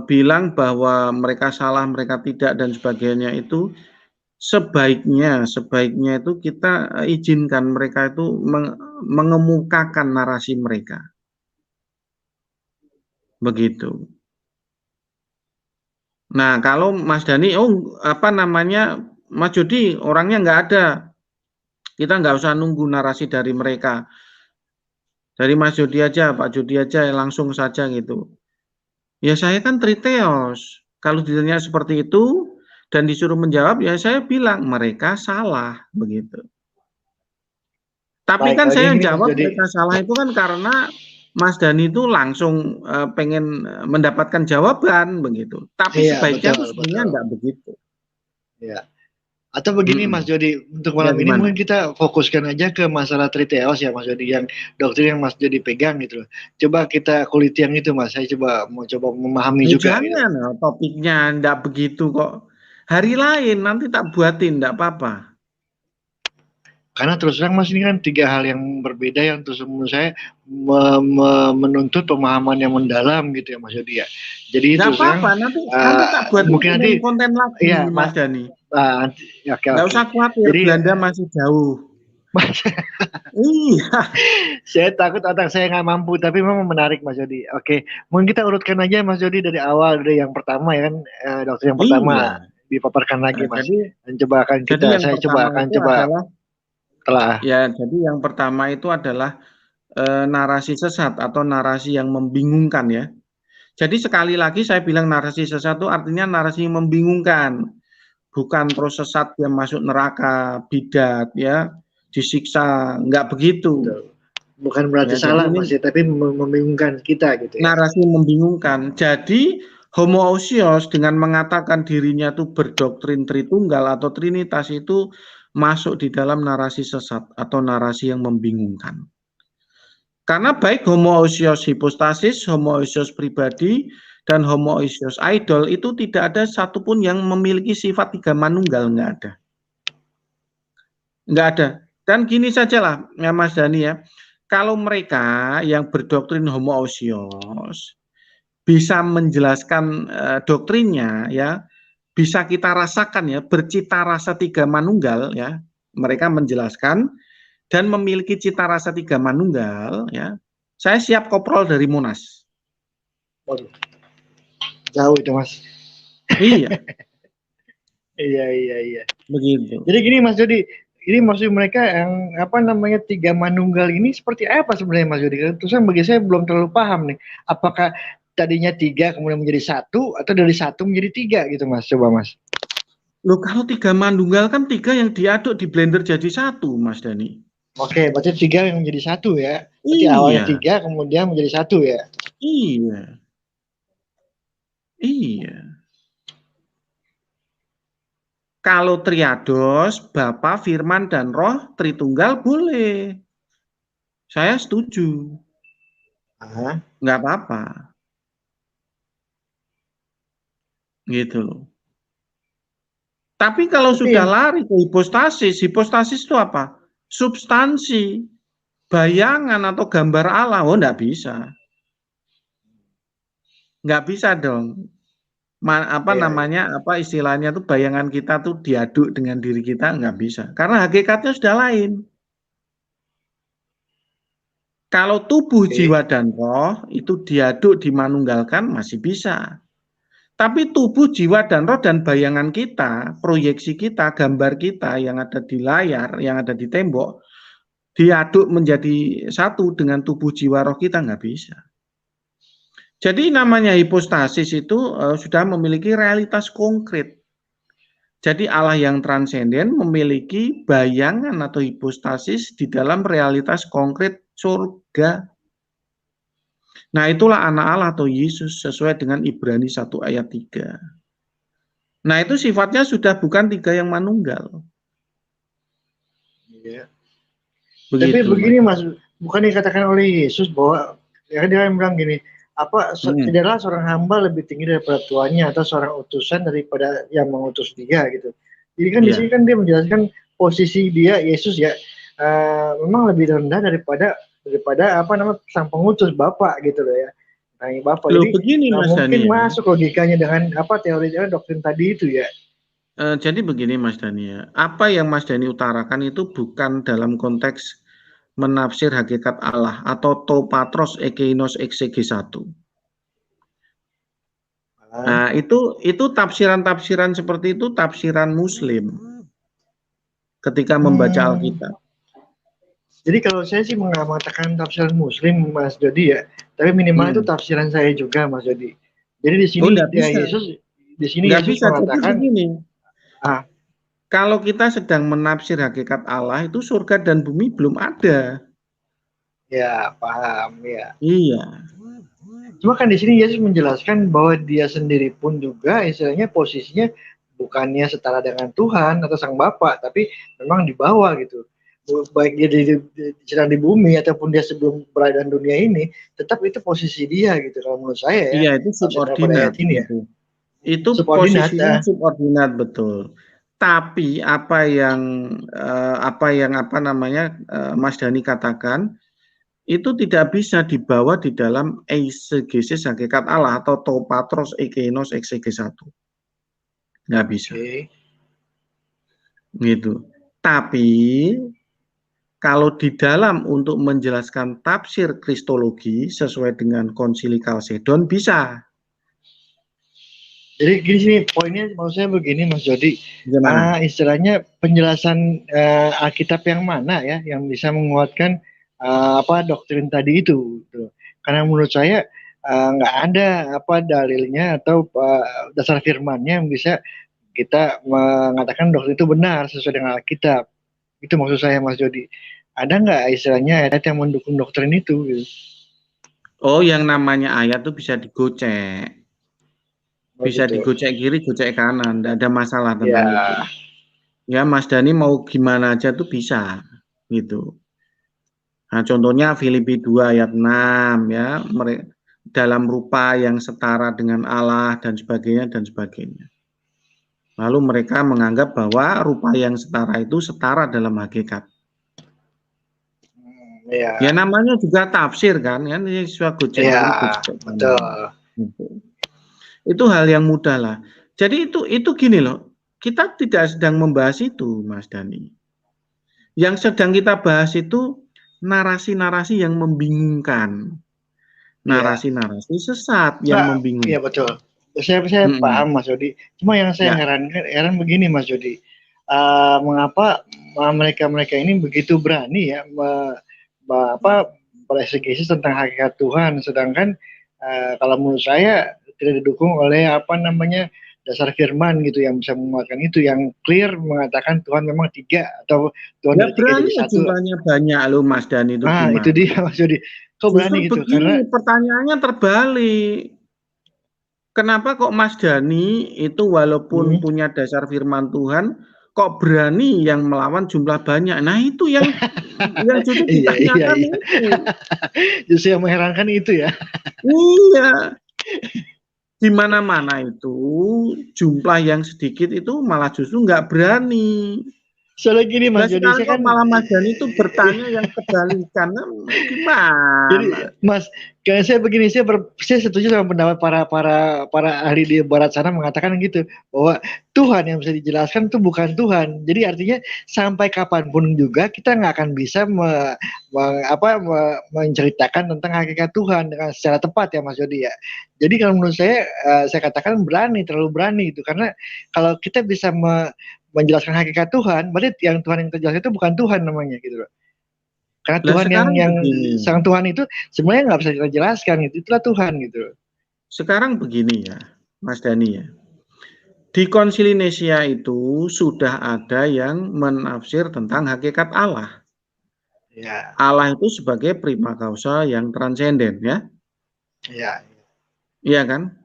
bilang bahwa mereka salah, mereka tidak dan sebagainya itu sebaiknya itu kita izinkan mereka itu mengemukakan narasi mereka. Begitu. Nah, kalau Mas Dhani, Mas Jody orangnya nggak ada. Kita nggak usah nunggu narasi dari mereka. Dari Mas Jody aja, Pak Jody aja langsung saja gitu. Ya saya kan triteos. Kalau ditanya seperti itu dan disuruh menjawab, ya saya bilang mereka salah begitu. Tapi kan saya jawab mereka salah itu kan karena Mas Dhani itu langsung pengen mendapatkan jawaban begitu. Tapi sebaiknya sebenarnya enggak begitu. Ya. Atau begini Mas Jody, untuk malam ini mungkin kita fokuskan aja ke masalah triteos ya Mas Jody, yang doktrin yang Mas Jody pegang gitu loh. Coba kita kulit yang itu Mas, saya mau coba memahami juga. Jangan gitu. Topiknya enggak begitu kok. Hari lain nanti tak buatin, enggak apa-apa. Karena terus terang Mas, ini kan tiga hal yang berbeda yang terus menurut saya menuntut pemahaman yang mendalam gitu ya Mas Jody ya. Jadi terus apa-apa, nanti tak buat mungkin nanti konten lagi ya, Mas Dhani. Nggak usah khawatir, jadi, Belanda masih jauh. Iya. Saya takut otak saya nggak mampu, tapi memang menarik Mas Jody. Oke, mungkin kita urutkan aja Mas Jody dari awal, dari yang pertama ya kan, dokter yang pertama dipaparkan lagi Mas. Dan coba akan saya coba telah. Ya, jadi yang pertama itu adalah narasi sesat atau narasi yang membingungkan ya. Jadi sekali lagi saya bilang narasi sesat itu artinya narasi yang membingungkan. Bukan proses sesat yang masuk neraka, bidat ya, disiksa, enggak begitu. Bukan berarti salah Mas, tapi membingungkan kita gitu ya. Narasi membingungkan. Jadi homoousios dengan mengatakan dirinya itu berdoktrin Tritunggal atau Trinitas itu masuk di dalam narasi sesat atau narasi yang membingungkan. Karena baik homoousios hipostasis, homoousios pribadi, dan homoousios idol itu tidak ada satupun yang memiliki sifat tiga manunggal, nggak ada. Nggak ada. Dan gini sajalah ya Mas Dhani ya, kalau mereka yang berdoktrin homoousios bisa menjelaskan doktrinnya ya, bisa kita rasakan ya, bercita rasa tiga manunggal ya, mereka menjelaskan dan memiliki cita rasa tiga manunggal ya, saya siap koprol dari Monas. Waduh, jauh itu Mas. Iya. Iya. Begitu. Jadi gini Mas Jody, ini maksud mereka yang tiga manunggal ini seperti apa sebenarnya Mas Jody? Terus bagi saya belum terlalu paham nih. Apakah tadinya tiga kemudian menjadi satu atau dari satu menjadi tiga gitu Mas? Coba Mas. Loh kalau tiga manunggal kan tiga yang diaduk di blender jadi satu Mas Dhani. Oke, berarti tiga yang menjadi satu ya. Berarti awalnya tiga kemudian menjadi satu ya. Iya. Kalau triados, Bapa, Firman, dan Roh, Tritunggal boleh. Saya setuju. Nggak apa-apa. Gitu loh. Tapi kalau sudah lari ke hipostasis itu apa? Substansi, bayangan atau gambar Allah, nggak bisa. Nggak bisa dong. Istilahnya tuh bayangan kita tuh diaduk dengan diri kita, nggak bisa. Karena hakikatnya sudah lain. Kalau tubuh, jiwa, dan roh itu diaduk, dimanunggalkan masih bisa. Tapi tubuh, jiwa, dan roh dan bayangan kita, proyeksi kita, gambar kita yang ada di layar, yang ada di tembok, diaduk menjadi satu dengan tubuh, jiwa, roh kita nggak bisa. Jadi namanya hipostasis itu sudah memiliki realitas konkret. Jadi Allah yang transenden memiliki bayangan atau hipostasis di dalam realitas konkret surga. Nah, itulah anak Allah atau Yesus sesuai dengan Ibrani 1 ayat 3. Nah, itu sifatnya sudah bukan 3 yang manunggal. Iya. Tapi Begitu, begini Mas, bukan dikatakan oleh Yesus bahwa ya dia bilang gini, tidaklah seorang hamba lebih tinggi daripada tuannya atau seorang utusan daripada yang mengutus dia gitu. Jadi kan di sini kan dia menjelaskan posisi dia Yesus ya, memang lebih rendah daripada sang pengutus Bapak gitu loh ya. Nah, Bapak. Loh, Jadi begini nggak Mas mungkin Dani, ya. masuk logikanya dengan teori doktrin tadi itu ya. Jadi begini Mas Dani, ya. Apa yang Mas Dani utarakan itu bukan dalam konteks menafsir hakikat Allah atau to patros ekeinos exege 1. Nah, itu tafsiran-tafsiran seperti itu tafsiran Muslim ketika membaca Alkitab. Jadi kalau saya sih mengatakan tafsiran Muslim, Mas Jody ya, tapi minimal itu tafsiran saya juga, Mas Jody. Jadi di sini Yesus mengatakan, begini, kalau kita sedang menafsir hakikat Allah itu surga dan bumi belum ada. Ya, paham ya. Iya. Cuma kan di sini Yesus menjelaskan bahwa dia sendiri pun juga istilahnya posisinya bukannya setara dengan Tuhan atau Sang Bapa, tapi memang di bawah gitu. Baik dia sedang di bumi ataupun dia sebelum berada di dunia ini, tetap itu posisi dia gitu kalau menurut saya ya. Iya, itu subordinat ini ya. Itu posisinya subordinat, betul. Tapi apa yang Mas Dani katakan itu tidak bisa dibawa di dalam eisegesis hakikat Allah atau to patros ekeinos exege 1. Nggak bisa. Gitu. Tapi kalau di dalam untuk menjelaskan tafsir kristologi sesuai dengan Konsili Kalsedon bisa. Jadi gini sini poinnya maksud saya begini Mas Jody, istilahnya penjelasan Alkitab yang mana ya yang bisa menguatkan doktrin tadi itu. Gitu. Karena menurut saya nggak ada dalilnya atau dasar firmannya yang bisa kita mengatakan doktrin itu benar sesuai dengan Alkitab. Itu maksud saya Mas Jody. Ada nggak istilahnya ayat yang mendukung doktrin itu? Gitu. Oh, yang namanya ayat itu bisa digocek. Bisa digocek kiri, gocek kanan, tidak ada masalah tentang itu. Ya, Mas Dani mau gimana aja tuh bisa, gitu. Nah, contohnya Filipi 2 ayat 6 ya, dalam rupa yang setara dengan Allah dan sebagainya dan sebagainya. Lalu mereka menganggap bahwa rupa yang setara itu setara dalam hakikat. Ya namanya juga tafsir kan ini suatu gocek kiri, gocek kanan. Itu hal yang mudah lah. Jadi itu gini loh, kita tidak sedang membahas itu, Mas Dani. Yang sedang kita bahas itu narasi-narasi yang membingungkan, narasi-narasi sesat yang membingungkan. Iya betul. Saya paham Mas Jody. Cuma yang saya heran begini Mas Jody, mengapa mereka ini begitu berani ya bereksegesi tentang hakikat Tuhan, sedangkan kalau menurut saya tidak didukung oleh dasar firman gitu yang bisa menguatkan itu, yang clear mengatakan Tuhan memang 3 atau Tuhan dari 3 jadi 1. Jumlahnya banyak loh Mas Dani itu gimana? Itu dia Mas Jody. Kok berani gitu? Begini, karena pertanyaannya terbalik. Kenapa kok Mas Dani itu walaupun punya dasar firman Tuhan kok berani yang melawan jumlah banyak? Nah, itu yang justru ditanyakan itu. Justru yang mengherankan itu ya. Iya. Di mana-mana itu jumlah yang sedikit itu malah justru nggak berani. Soalnya gini Mas Jody, saya kan malah Mas Dani itu bertanya yang kebalikan, gimana? Jadi Mas, kayak saya begini, saya setuju sama pendapat para ahli di barat sana mengatakan gitu, bahwa Tuhan yang bisa dijelaskan itu bukan Tuhan. Jadi artinya sampai kapanpun juga kita nggak akan bisa menceritakan tentang hakikat Tuhan dengan secara tepat ya Mas Jody ya. Jadi kalau menurut saya katakan terlalu berani itu, karena kalau kita bisa menjelaskan hakikat Tuhan, berarti yang Tuhan yang terjelaskan itu bukan Tuhan namanya gitu loh. Karena Tuhan yang sang Tuhan itu sebenarnya nggak bisa kita jelaskan gitu, itulah Tuhan gitu. Sekarang begini ya, Mas Dani ya. Di Konsili Nicea itu sudah ada yang menafsir tentang hakikat Allah. Ya. Allah itu sebagai prima causa yang transenden ya. Iya. Iya kan?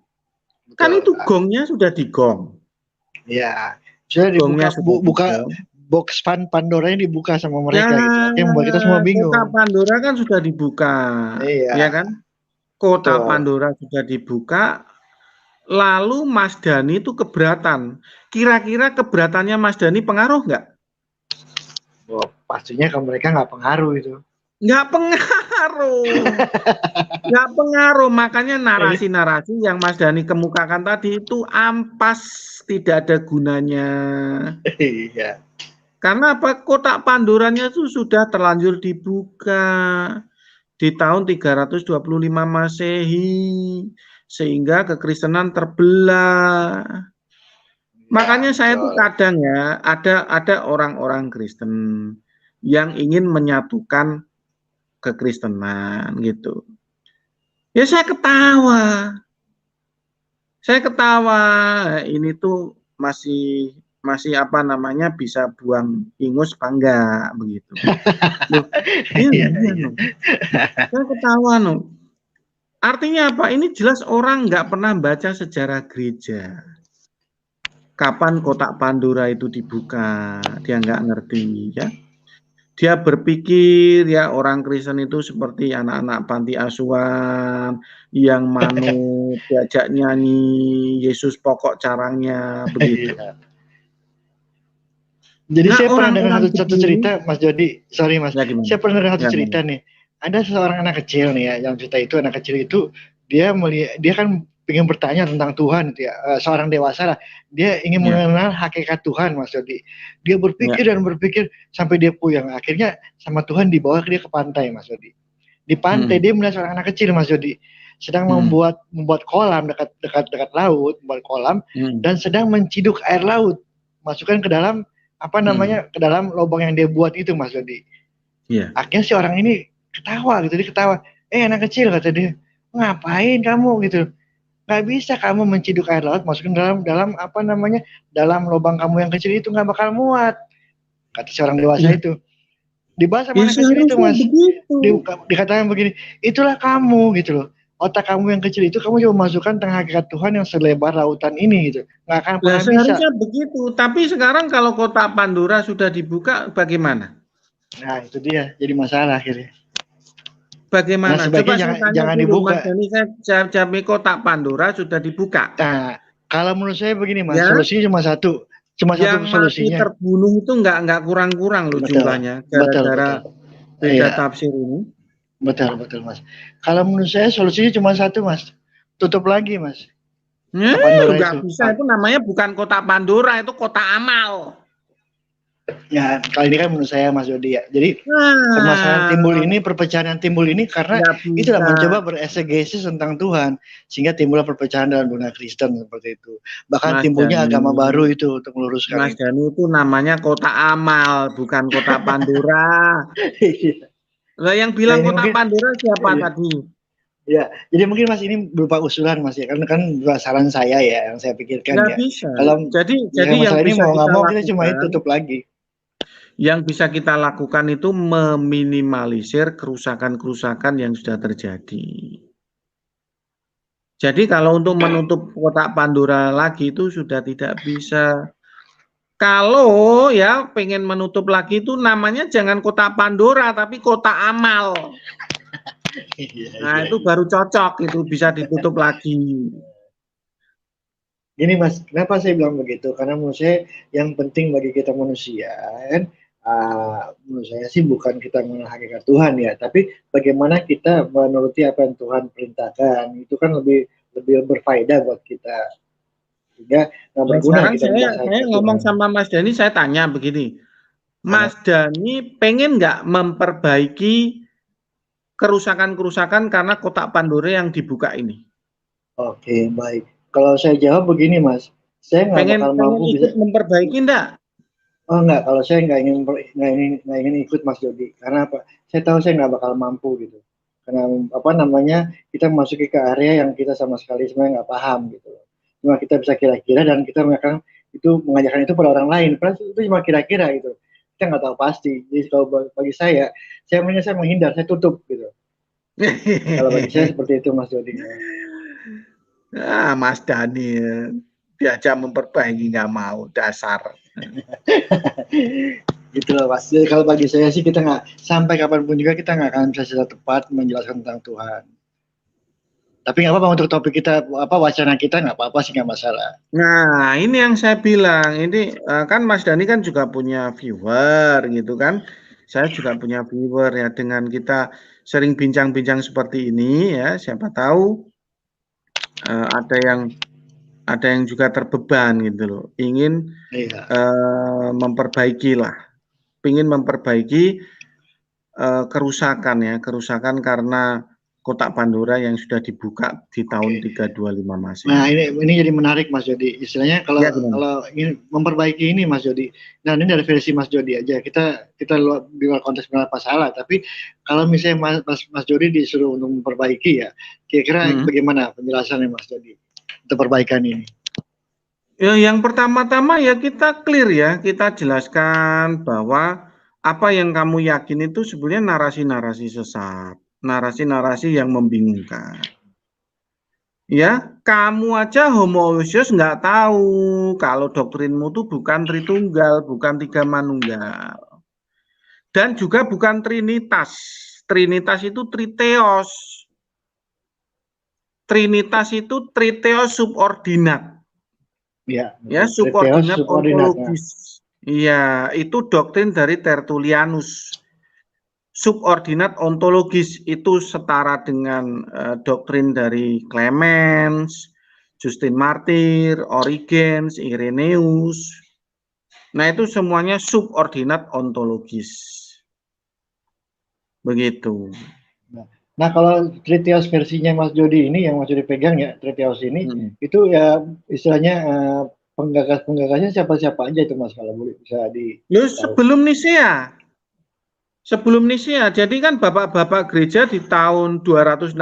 Betul. Kan itu gongnya sudah digong. Iya. Sudah dibuka, buka box Pandoranya dibuka sama mereka gitu. Yang membuat kita semua bingung. Kotak Pandora kan sudah dibuka. Iya. Ya kan? Kotak Pandora sudah dibuka. Lalu Mas Dhani itu keberatan. Kira-kira keberatannya Mas Dhani pengaruh nggak? Oh, pastinya ke mereka nggak pengaruh itu. Nggak pengaruh. Nggak pengaruh. Makanya narasi-narasi yang Mas Dhani kemukakan tadi itu ampas, tidak ada gunanya. Iya. Karena apa? Kotak Pandoranya itu sudah terlanjur dibuka di tahun 325 Masehi, sehingga kekristenan terbelah. Makanya saya tuh kadang ya, ada orang-orang Kristen yang ingin menyatukan kekristenan gitu. Ya saya ketawa. Ini tuh masih apa namanya, bisa buang ingus apa enggak begitu. Loh, iya. Saya ketawa no. Artinya apa? Ini jelas orang nggak pernah baca sejarah gereja. Kapan kotak Pandora itu dibuka? Dia nggak ngerti ya. Dia berpikir ya orang Kristen itu seperti anak-anak panti asuhan yang manut, diajak nyanyi, Yesus pokok caranya begitu. Jadi saya pernah dengar satu cerita, Mas Jody. Sorry Mas, saya pernah dengar satu cerita nih. Ada seorang anak kecil nih ya, yang cerita itu anak kecil itu dia kan ingin bertanya tentang Tuhan itu ya, seorang dewasa lah. Dia ingin mengenal hakikat Tuhan, Mas Jody. Dia berpikir dan berpikir sampai dia puyeng. Akhirnya sama Tuhan dibawa dia ke pantai, Mas Jody. Di pantai dia melihat seorang anak kecil, Mas Jody, sedang membuat kolam dekat laut, membuat kolam dan sedang menciduk air laut, masukkan ke dalam ke dalam lubang yang dia buat itu, Mas Jody. Akhirnya si orang ini ketawa gitu, dia ketawa. Anak kecil, kata dia, ngapain kamu gitu? Nggak bisa kamu menciduk air laut masukin dalam dalam lubang kamu yang kecil itu, nggak bakal muat, kata si orang dewasa itu. Dibahas sama anak kecil itu, Mas. Dikatakan begini, itulah kamu gitu loh. Otak kamu yang kecil itu kamu coba masukkan tentang hakikat Tuhan yang selebar lautan ini gitu. Nggak akan pernah bisa. Seharusnya begitu. Tapi sekarang kalau kotak Pandora sudah dibuka, bagaimana? Nah itu dia, jadi masalah akhirnya. Bagaimana? Coba jangan dibuka. Mas, ini kotak Pandora sudah dibuka. Nah, kalau menurut saya begini, Mas, solusinya cuma satu solusinya. Yang terbunuh itu nggak kurang-kurang loh jumlahnya, gara-gara beda tafsir ini. Betul, Mas. Kalau menurut saya solusinya cuma satu, Mas. Tutup lagi, Mas. Nggak bisa, itu namanya bukan kotak Pandora, itu kotak amal. Ya, kali ini kan menurut saya, Mas Jody ya. Jadi perpecahan yang timbul ini karena itulah mencoba beresegesis tentang Tuhan, sehingga timbullah perpecahan dalam dunia Kristen seperti itu. Bahkan timbulnya agama baru itu untuk meluruskan. Mas Dhani, itu namanya kotak amal, bukan kotak Pandora. Nah, yang bilang kotak Pandora siapa tadi? Ya, jadi mungkin Mas ini berupa usulan, Mas ya, karena kan saran saya ya yang saya pikirkan ya. Bisa. Kalau jadi yang ini mau nggak mau kita cuma tutup lagi. Yang bisa kita lakukan itu meminimalisir kerusakan-kerusakan yang sudah terjadi. Jadi kalau untuk menutup kotak Pandora lagi itu sudah tidak bisa. Kalau ya pengen menutup lagi itu namanya jangan kotak Pandora tapi kotak amal. Nah itu baru cocok, itu bisa ditutup lagi. Gini Mas, kenapa saya bilang begitu? Karena menurut saya yang penting bagi kita manusia kan, menurut saya sih bukan kita mengenal hakikat Tuhan ya, tapi bagaimana kita menuruti apa yang Tuhan perintahkan, itu kan lebih berfaedah buat kita. Sehingga nggak berguna kita saya ngomong sama Mas Dhani, saya tanya begini, Mas Dhani pengen nggak memperbaiki kerusakan-kerusakan karena kotak Pandora yang dibuka ini? Oke, baik. Kalau saya jawab begini Mas, saya nggak bakal mampu bisa memperbaiki enggak? Oh enggak, kalau saya nggak ingin ikut Mas Jody, karena apa? Saya tahu saya nggak bakal mampu gitu. Karena kita memasuki ke area yang kita sama sekali sebenarnya nggak paham gitu. Cuma kita bisa kira-kira dan kita mengajarkan itu pada orang lain. Padahal itu cuma kira-kira gitu. Kita nggak tahu pasti. Jadi kalau bagi saya menghindar, saya tutup gitu. Kalau bagi saya seperti itu, Mas Jody. Mas Dani diajak memperbaiki nggak mau, dasar. Gitu loh, Mas. Jadi kalau bagi saya sih kita nggak, sampai kapanpun juga kita nggak akan bisa secara tepat menjelaskan tentang Tuhan. Tapi nggak apa-apa, untuk topik kita, wacana kita nggak apa-apa sih, nggak masalah. Nah, ini yang saya bilang, ini kan Mas Dani kan juga punya viewer gitu kan. Saya juga punya viewer ya, dengan kita sering bincang-bincang seperti ini ya, siapa tahu ada yang juga terbeban gitu loh, ingin memperbaiki lah, ingin memperbaiki kerusakan karena kotak Pandora yang sudah dibuka di tahun 325 Masehi. Nah, ini jadi menarik, Mas Jody. Istilahnya kalau ingin memperbaiki ini, Mas Jody. Nah, ini dari versi Mas Jody aja. Kita di luar konteks benar apa salah. Tapi kalau misalnya Mas Jody disuruh untuk memperbaiki ya, kira-kira bagaimana penjelasannya, Mas Jody, untuk perbaikan ini? Ya, yang pertama-tama ya kita clear ya, kita jelaskan bahwa apa yang kamu yakin itu sebenarnya narasi-narasi sesat, narasi-narasi yang membingungkan. Ya, kamu aja homoousios nggak tahu kalau doktrinmu itu bukan Tritunggal, bukan Tiga Manunggal. Dan juga bukan Trinitas. Trinitas itu Triteos. Trinitas itu Triteos subordinat. Ya, subordinat ontologis. Iya, itu doktrin dari Tertullianus. Subordinat ontologis itu setara dengan doktrin dari Clemens, Justin Martyr, Origenes, Irenaeus. Nah, itu semuanya subordinat ontologis. Begitu. Nah, kalau Triteos versinya Mas Jody ini, yang Mas Jody pegang ya, Triteos ini, itu ya istilahnya penggagasnya siapa-siapa aja itu, Mas, kalau boleh bisa di. Sebelum Nisea. Sebelum Nisea, jadi kan bapak-bapak gereja di tahun 268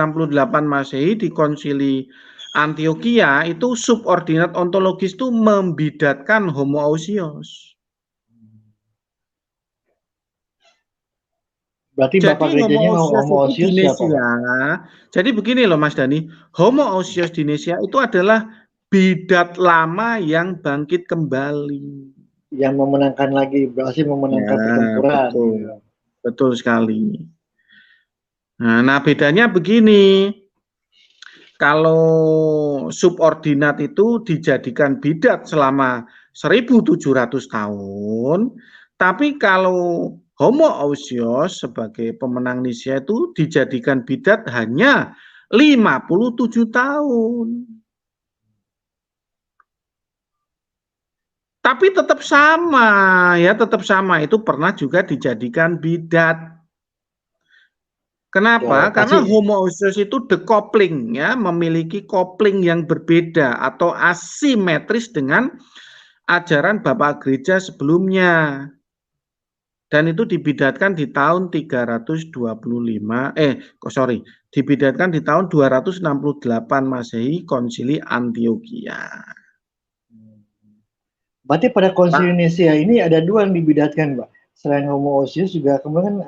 Masehi di Konsili Antioquia itu subordinat ontologis itu membidatkan homoousios. Berarti bapak gerejanya homoousios siapa? Jadi begini loh Mas Dani, homoousios di Nisea itu adalah bidat lama yang bangkit kembali. Yang memenangkan lagi, berhasil memenangkan pertempuran. Betul. Gitu. Betul sekali. Nah, bedanya begini. Kalau subordinat itu dijadikan bidat selama 1700 tahun, tapi kalau homoousios sebagai pemenang Nisea itu dijadikan bidat hanya 57 tahun. Tapi tetap sama, ya tetap sama. Itu pernah juga dijadikan bidat. Kenapa? Karena homoousios itu decoupling, ya, memiliki kopling yang berbeda atau asimetris dengan ajaran Bapak Gereja sebelumnya. Dan itu dibidatkan di tahun 325, dibidatkan di tahun 268 Masehi Konsili Antioquia. Berarti pada Konsili Nisea ini ada dua yang dibidatkan, Pak. Selain homoousios juga kemudian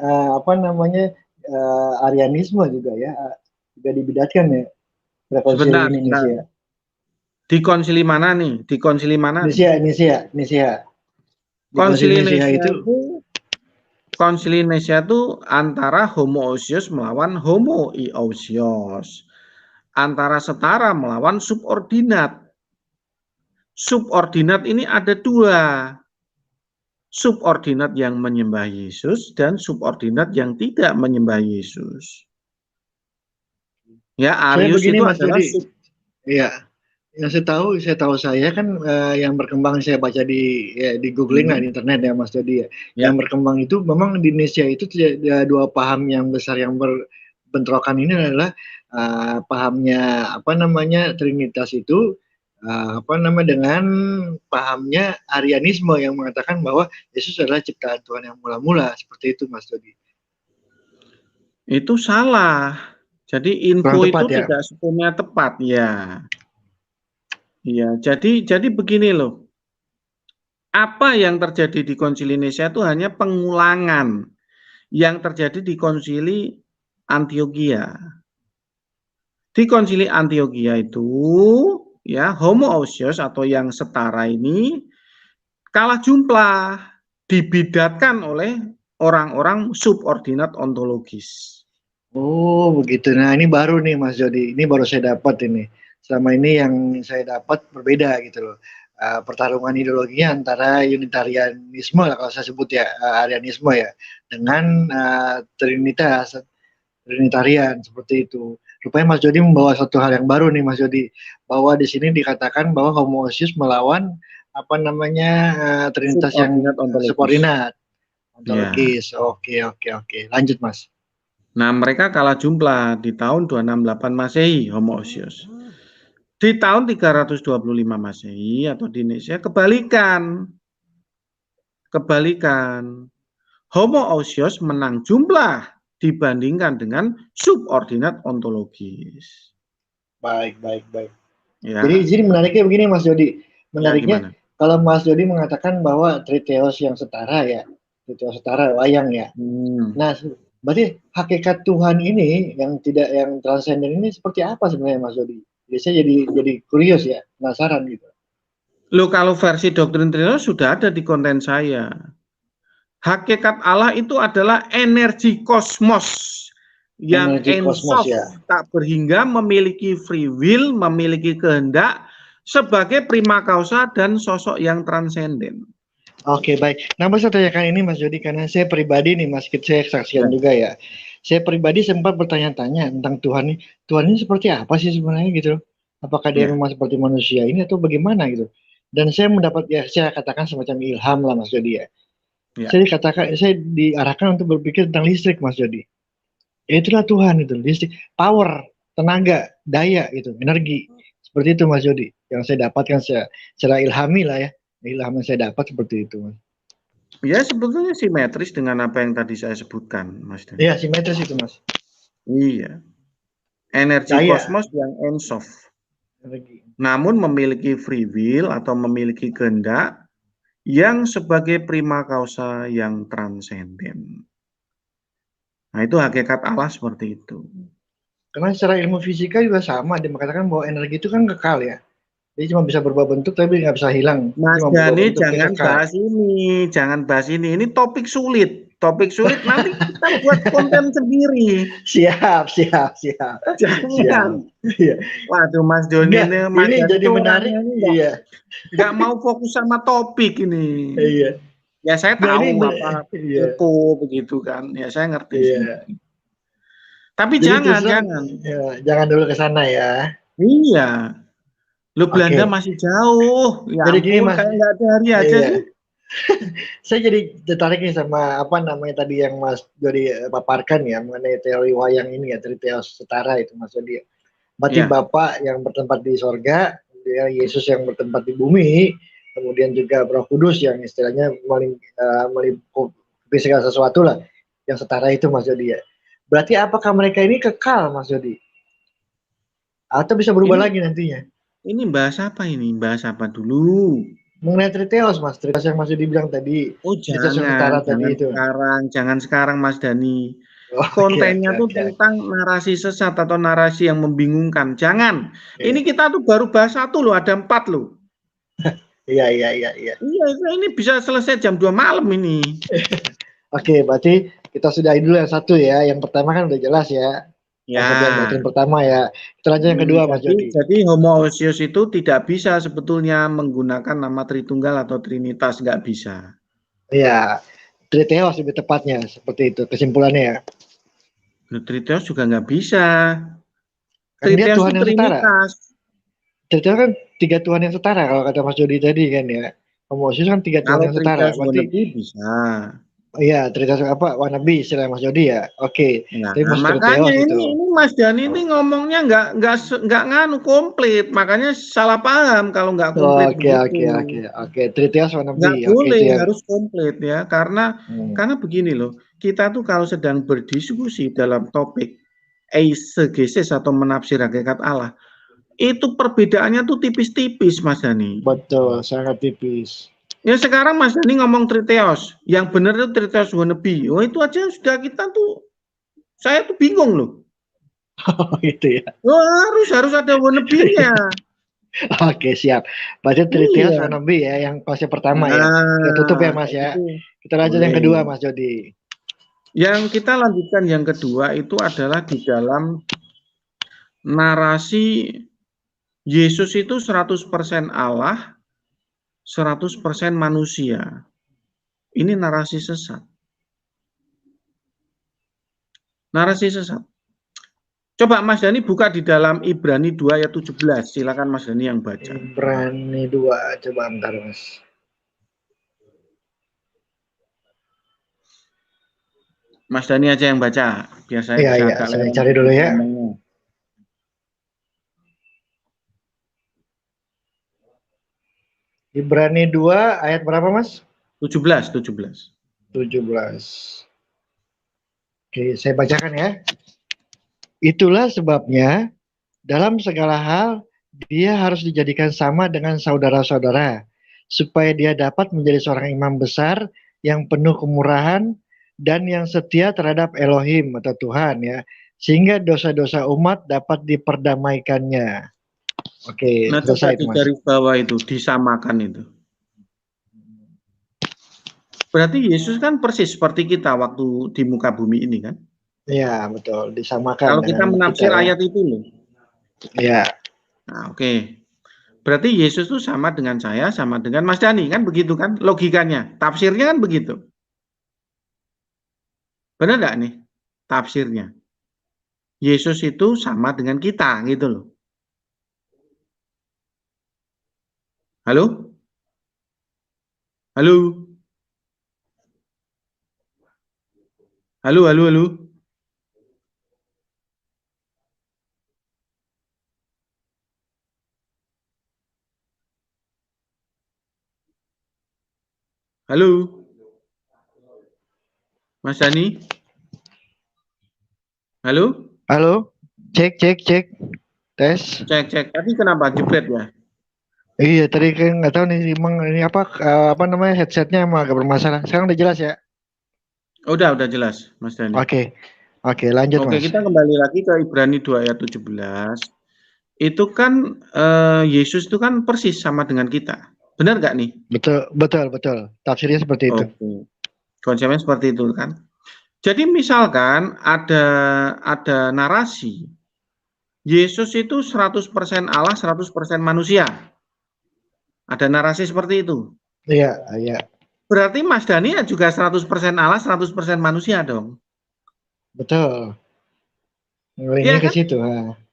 Arianisme juga ya, juga dibidatkan ya pada Konsili ini Nisea. Di konsili mana nih? Di konsili mana? Nisea. Konsili Nisea itu antara homoousios melawan homoiousios. Antara setara melawan subordinat. Subordinat ini ada dua. Subordinat yang menyembah Yesus dan subordinat yang tidak menyembah Yesus. Ya, Arius itu adalah iya. Yang saya tahu saya kan yang berkembang saya baca di googling lah di internet ya Mas Jody ya. Yang berkembang itu memang di Indonesia itu dua paham yang besar yang berbentrokan ini adalah pahamnya Trinitas itu dengan pahamnya Arianisme yang mengatakan bahwa Yesus adalah ciptaan Tuhan yang mula-mula, seperti itu Mas Jody. Itu salah. Jadi info itu tidak sepenuhnya tepat ya. Iya, jadi begini loh. Apa yang terjadi di Konsili Nisea itu hanya pengulangan yang terjadi di Konsili Antioquia. Di konsili Antioquia itu, ya, homoousios atau yang setara ini kalah jumlah, dibidatkan oleh orang-orang subordinat ontologis. Oh, begitu. Nah, ini baru nih Mas Jody. Ini baru saya dapat ini. Selama ini yang saya dapat berbeda gitu loh. Pertarungan ideologinya antara Unitarianisme kalau saya sebut ya, Arianisme ya, dengan Trinitarian seperti itu. Rupanya Mas Jody membawa satu hal yang baru nih Mas Jody, bahwa di sini dikatakan bahwa homoousios melawan apa namanya Trinitas yang subordinat ontologis. Ya. Oke. Lanjut Mas. Nah, mereka kalah jumlah di tahun 268 Masehi, homoousios. Di tahun 325 Masehi atau di Indonesia kebalikan. Homoousios menang jumlah dibandingkan dengan subordinat ontologis. Baik. Ya. Jadi menariknya begini Mas Jody. Menariknya kalau Mas Jody mengatakan bahwa triteos yang setara ya, triteos setara wayang ya. Nah, berarti hakikat Tuhan ini yang transenden ini seperti apa sebenarnya Mas Jody? Biasanya jadi kurios ya, penasaran gitu. Loh, kalau versi doktrin Trinitas sudah ada di konten saya. Hakikat Allah itu adalah energi kosmos yang ensof, ya. Tak berhingga, memiliki free will, memiliki kehendak sebagai prima causa dan sosok yang transenden. Oke, baik. Nah, saya tanyakan ini Mas Jody karena saya pribadi nih Mas, saya saksian juga ya. Saya pribadi sempat bertanya-tanya tentang Tuhan ini. Tuhan ini seperti apa sih sebenarnya gitu? Apakah dia memang seperti manusia ini atau bagaimana gitu? Dan saya mendapat saya katakan semacam ilham lah Mas Jody ya. Saya diarahkan untuk berpikir tentang listrik Mas Jody. Ya itulah Tuhan itu, listrik, power, tenaga, daya gitu, energi. Seperti itu Mas Jody. Yang saya dapatkan secara ilhami lah ya. Ilham yang saya dapat seperti itu Mas. Ya sebetulnya simetris dengan apa yang tadi saya sebutkan Mas. Iya simetris itu Mas. Iya. Energi kosmos yang ensof. Namun memiliki free will atau memiliki kehendak yang sebagai prima causa yang transenden. Nah itu hakikat Allah seperti itu. Karena secara ilmu fisika juga sama, dia mengatakan bahwa energi itu kan kekal ya. Jadi cuma bisa berubah bentuk tapi nggak bisa hilang. Mas Dhani jangan bahas ini. Ini topik sulit. Nanti kita buat konten sendiri. Siap. Jangan. Waduh Mas Doni ini jadi menarik. Iya. Nggak mau fokus sama topik ini. Iya. Ya saya tahu apa buku begitu kan. Ya saya ngerti. Iya. Tapi jadi jangan dulu ke sana ya. Iya. Lu Belanda masih jauh. Ya jadi gini Mas, kayak nggak ada hari aja sih. Saya jadi tertarik nih sama apa namanya tadi yang Mas Jody paparkan ya mengenai teori wayang ini ya, triteos setara itu Mas Jody. Berarti Bapa yang bertempat di sorga, Yesus yang bertempat di bumi, kemudian juga Roh Kudus yang istilahnya meliputi segala sesuatu lah, yang setara itu Mas Jody ya. Berarti apakah mereka ini kekal Mas Jody? Atau bisa berubah lagi nantinya? Ini bahas apa ini? Bahas apa dulu? Mengenai triteos Mas, triteos yang Mas Jody bilang tadi. Oh jangan sekarang Mas Dhani. Kontennya tuh tentang narasi sesat atau narasi yang membingungkan. Jangan. Ini kita tuh baru bahas 1 loh, ada 4 loh. Iya. Iya, ini bisa selesai jam 2 malam ini. Oke, berarti kita sudahi dulu yang 1 ya. Yang pertama kan udah jelas ya. Yang pertama ya. Kita lanjut yang kedua Mas Jody. Jadi homoousios itu tidak bisa sebetulnya menggunakan nama Tritunggal atau Trinitas, nggak bisa. Iya, triteos lebih tepatnya seperti itu kesimpulannya ya. Triteos juga nggak bisa. Triteos Tuhan yang Trinitas. Triteos kan 3 Tuhan yang setara kalau kata Mas Jody tadi kan ya. Homoousios kan 3 Tuhan yang setara. Berarti bisa. Iya, triteos apa wannabe istilah Mas Jody ya. Oke. Nah, makanya ini Mas Dhani ini ngomongnya nggak nganu komplit, makanya salah paham kalau nggak komplit. Oke. Triteos wannabe. Nggak boleh harus komplit ya, karena begini loh, kita tuh kalau sedang berdiskusi dalam topik eisegesis atau menafsir hakikat Allah, itu perbedaannya tuh tipis-tipis Mas Dhani. Betul, sangat tipis. Ya sekarang Mas Dhani ngomong triteos, yang benar itu triteos wannabe. Oh itu aja sudah kita tuh Saya tuh bingung loh. Oh, gitu ya. Oh, harus ada wannabe-nya. Oke, siap. Berarti Tritias wannabe ya, yang konsep pertama ya. Kita tutup ya, Mas ya. Kita lanjut yang kedua, Mas Jody. Yang kita lanjutkan yang kedua itu adalah di dalam narasi Yesus itu 100% Allah, 100% manusia. Ini narasi sesat. Narasi sesat. Coba Mas Dhani buka di dalam Ibrani 2 ayat 17. Silakan Mas Dhani yang baca. Ibrani 2, coba bentar, Mas. Mas Dhani aja yang baca, biar saya bisa agak saya cari dulu ya. Ibrani 2 ayat berapa, Mas? 17. Oke, saya bacakan ya. Itulah sebabnya dalam segala hal dia harus dijadikan sama dengan saudara-saudara, supaya dia dapat menjadi seorang imam besar yang penuh kemurahan dan yang setia terhadap Elohim atau Tuhan ya, sehingga dosa-dosa umat dapat diperdamaikannya. Oke, nah, selesai di garis bawah itu disamakan itu. Berarti Yesus kan persis seperti kita waktu di muka bumi ini kan? Iya, betul, disamakan. Kalau kita menafsir ayat itu loh. Iya. Nah, oke. Berarti Yesus itu sama dengan saya, sama dengan Mas Dhani, kan begitu kan logikanya. Tafsirnya kan begitu. Benar nggak nih tafsirnya? Yesus itu sama dengan kita gitu loh. Halo? Halo? Halo, halo, halo? Halo? Mas Dhani? Halo? Halo? Cek. Tes. Cek. Tadi kenapa jebret ya? Iya, tadi kan nggak tahu nih, emang ini apa namanya headsetnya emang agak bermasalah. Sekarang udah jelas ya? Udah jelas, Mas Dhani. Oke, lanjut Mas. Oke, kita kembali lagi ke Ibrani 2 ayat 17. Itu kan Yesus itu kan persis sama dengan kita. Benar nggak nih? Betul. Tafsirnya seperti itu. Konsepnya seperti itu kan. Jadi misalkan ada narasi Yesus itu 100% Allah, 100% manusia. Ada narasi seperti itu. Iya. Berarti Mas Dhani juga 100% Allah, 100% manusia dong. Betul. Ngelingnya ke situ.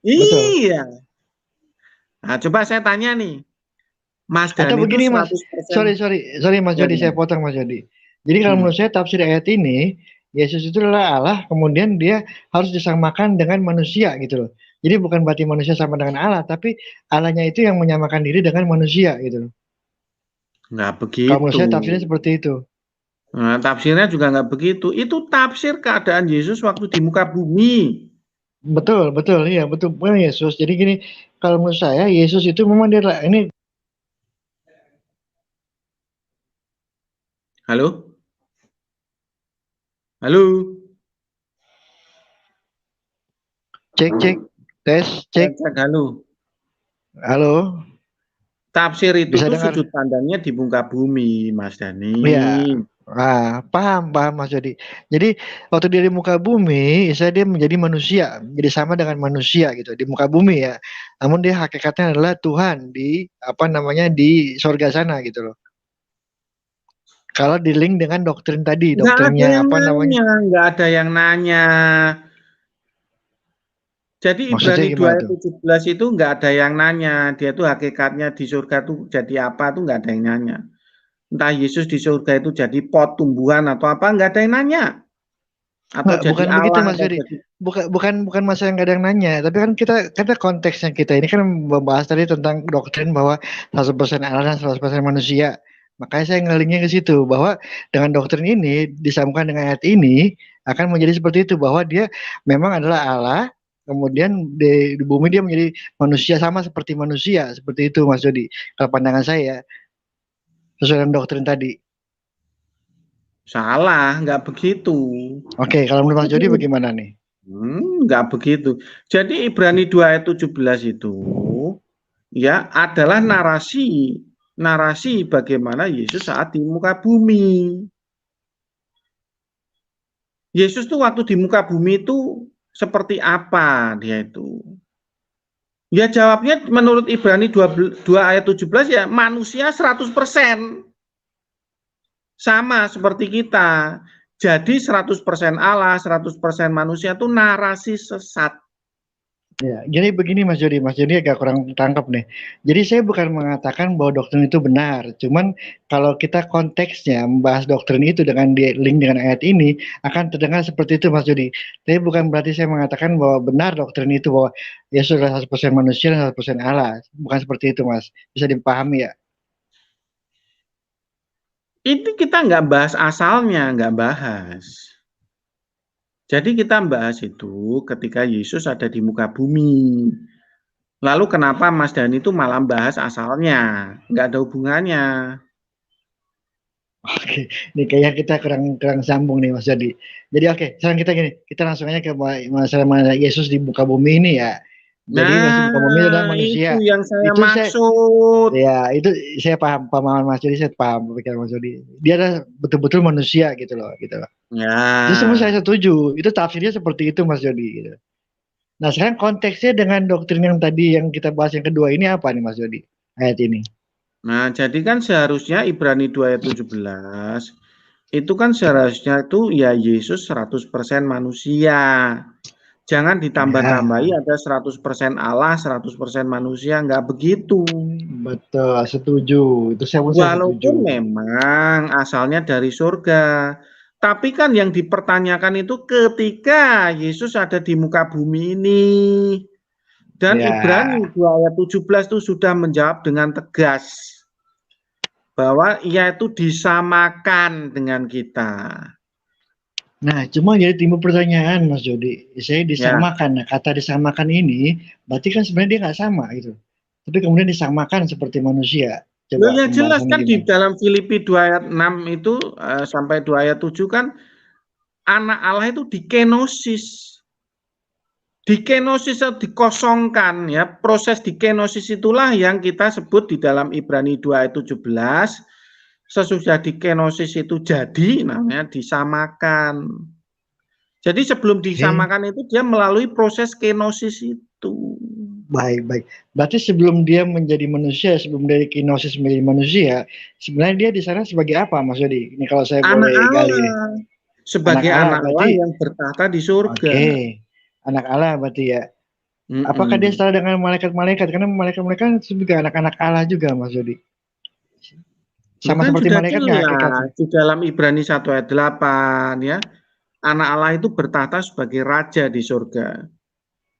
Iya. Nah, coba saya tanya nih. Mas Dhani atau begini itu 100%... Sorry Mas Jody, saya potong Mas Jody. Jadi kalau menurut saya tafsir ayat ini, Yesus itu adalah Allah, kemudian dia harus disamakan dengan manusia gitu loh. Jadi bukan berarti manusia sama dengan Allah, tapi Allahnya itu yang menyamakan diri dengan manusia gitu loh. Nggak begitu. Kalau menurut saya tafsirnya seperti itu. Nah, tafsirnya juga nggak begitu. Itu tafsir keadaan Yesus waktu di muka bumi. Betul, iya, betul. Bukan Yesus. Jadi gini, kalau menurut saya Yesus itu memang dia ini. Halo? Cek. Tes, cek. Halo. Tafsir itu tuh sudut pandangnya di muka bumi, Mas Dhani. Iya. Paham Mas Jody. Jadi waktu dia di muka bumi, dia menjadi manusia, jadi sama dengan manusia gitu di muka bumi ya. Namun dia hakikatnya adalah Tuhan di di sorga sana gitu loh. Kalau di link dengan doktrin tadi, doktrinnya nggak ada yang nanya. Jadi Ibrani 2 ayat 17 itu nggak ada yang nanya, dia tuh hakikatnya di surga tuh jadi apa tuh nggak ada yang nanya. Entah Yesus di surga itu jadi pot tumbuhan atau apa, nggak ada yang nanya. Atau jadi bukan Allah, begitu Mas Jody. Bukan masalah yang nggak ada yang nanya, tapi kan kita konteksnya kita ini kan membahas tadi tentang doktrin bahwa 100% Allah dan 100% manusia. Makanya saya ngelingnya ke situ bahwa dengan doktrin ini disambungkan dengan ayat ini akan menjadi seperti itu, bahwa dia memang adalah Allah, kemudian di bumi dia menjadi manusia sama seperti manusia, seperti itu Mas Jody. Kalau pandangan saya sesuai dengan doktrin tadi. Salah, nggak begitu. Oke, kalau menurut Mas Jody bagaimana nih? Enggak begitu. Jadi Ibrani 2 ayat 17 itu ya adalah narasi bagaimana Yesus saat di muka bumi. Yesus tuh waktu di muka bumi itu seperti apa dia itu? Ya jawabnya menurut Ibrani 2 ayat 17 ya manusia 100%. Sama seperti kita. Jadi 100% Allah, 100% manusia itu narasi sesat. Ya, jadi begini Mas Jody agak kurang tangkap nih. Jadi saya bukan mengatakan bahwa doktrin itu benar, cuman kalau kita konteksnya membahas doktrin itu dengan link dengan ayat ini akan terdengar seperti itu Mas Jody. Tapi bukan berarti saya mengatakan bahwa benar doktrin itu bahwa Yesus adalah 100% manusia dan 100% Allah. Bukan seperti itu Mas. Bisa dipahami ya? Itu kita nggak bahas asalnya, nggak bahas. Jadi kita bahas itu ketika Yesus ada di muka bumi. Lalu kenapa Mas Dhani itu malah bahas asalnya? Nggak ada hubungannya. Oke, ini kayaknya kita kurang sambung nih Mas Jody. Jadi oke, sekarang kita gini, kita langsung aja ke masalah Yesus di muka bumi ini ya. Jadi Yesus di muka bumi adalah manusia. Itu yang saya Itu maksud. Ya, itu saya paham pemahaman Mas Jody, saya paham pemikiran Mas Jody. Dia adalah betul-betul manusia gitu loh. Ya. Itu semua saya setuju. Itu tafsirnya seperti itu Mas Jody gitu. Nah, sekarang konteksnya dengan doktrin yang tadi yang kita bahas yang kedua ini apa nih Mas Jody? Ayat ini. Nah, jadi kan seharusnya Ibrani 2 ayat 17 itu kan seharusnya itu ya Yesus 100% manusia. Jangan ditambah-tambahi ada 100% Allah, 100% manusia, nggak begitu. Betul, setuju. Itu saya setuju. Walaupun memang asalnya dari surga. Tapi kan yang dipertanyakan itu ketika Yesus ada di muka bumi ini. Dan Ibrani 2 ayat 17 itu sudah menjawab dengan tegas bahwa ia itu disamakan dengan kita. Nah, cuma jadi timbul pertanyaan Mas Jody. Saya disamakan. Nah, kata disamakan ini berarti kan sebenarnya dia nggak sama gitu. Tapi kemudian disamakan seperti manusia. Coba ya jelas kan di dalam Filipi 2 ayat 6 itu sampai 2 ayat 7 kan anak Allah itu dikenosis. Dikenosis atau dikosongkan ya. Proses dikenosis itulah yang kita sebut di dalam Ibrani 2 ayat 17. Sesudah dikenosis itu jadi namanya disamakan. Jadi sebelum disamakan itu dia melalui proses kenosis itu. Baik. Berarti sebelum dia menjadi manusia, sebelum dari kenosis menjadi manusia, sebenarnya dia di sana sebagai apa Mas Jody? Ini kalau saya boleh gali nih. Sebagai anak Allah yang bertahta di surga. Oke. Anak Allah berarti ya. Apakah dia setara dengan malaikat-malaikat? Karena malaikat-malaikat juga anak-anak Allah juga Mas Jody. Sama seperti malaikat nggak? Di dalam Ibrani 1 ayat 8 ya. Anak Allah itu bertahta sebagai raja di surga.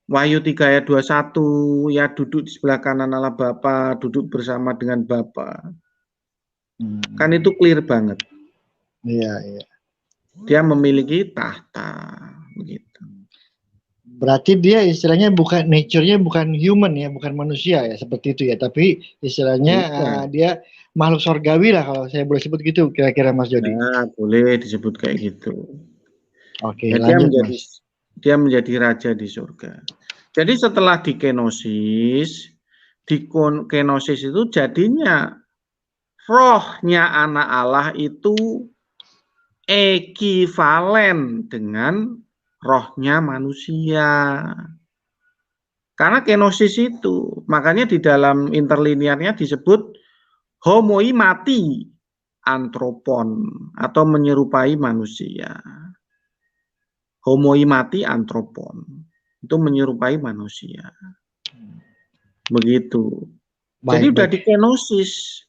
Wahyu 3 ayat 21 ya duduk di sebelah kanan Allah Bapa, duduk bersama dengan Bapa. Kan itu clear banget. Iya. Dia memiliki tahta begitu. Berarti dia istilahnya bukan nature-nya bukan human ya, bukan manusia ya seperti itu ya, tapi istilahnya dia makhluk surgawi lah kalau saya boleh sebut gitu kira-kira Mas Jody. Nah, boleh disebut kayak gitu. Oke, ya, dia menjadi raja di surga. Jadi setelah dikenosis itu jadinya rohnya anak Allah itu ekivalen dengan rohnya manusia. Karena kenosis itu, makanya di dalam interlinearnya disebut homoi mati antropon atau menyerupai manusia. Homoi mati antropon itu menyerupai manusia. Begitu. Jadi udah dikenosis.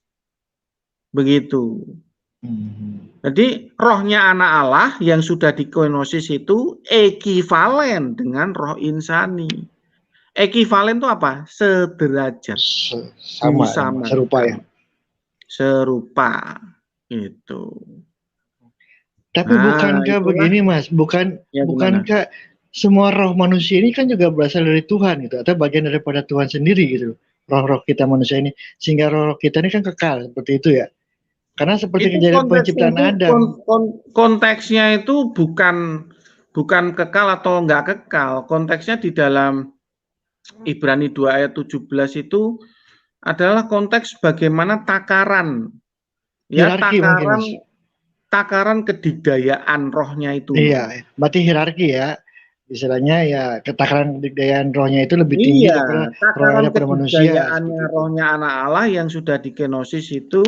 Begitu. Jadi rohnya anak Allah yang sudah dikenosis itu ekivalen dengan roh insani. Ekivalen itu apa? Sederajat. Sama, serupa ya. Serupa. Itu. Tapi bukankah begini Mas, bukankah semua roh manusia ini kan juga berasal dari Tuhan gitu, atau bagian daripada Tuhan sendiri gitu, roh-roh kita manusia ini, sehingga roh-roh kita ini kan kekal seperti itu ya. Karena seperti kejadian penciptaan Adam. Konteksnya itu bukan bukan kekal atau enggak kekal. Konteksnya di dalam Ibrani 2 ayat 17 itu adalah konteks bagaimana takaran, ya, Hierarki mungkin, Mas. takaran kedikdayaan rohnya itu. Iya, berarti hierarki ya. Istilahnya ya ketakaran kedikdayaan rohnya itu lebih tinggi daripada rohnya pada manusia. Kedikdayaannya rohnya anak Allah yang sudah dikenosis itu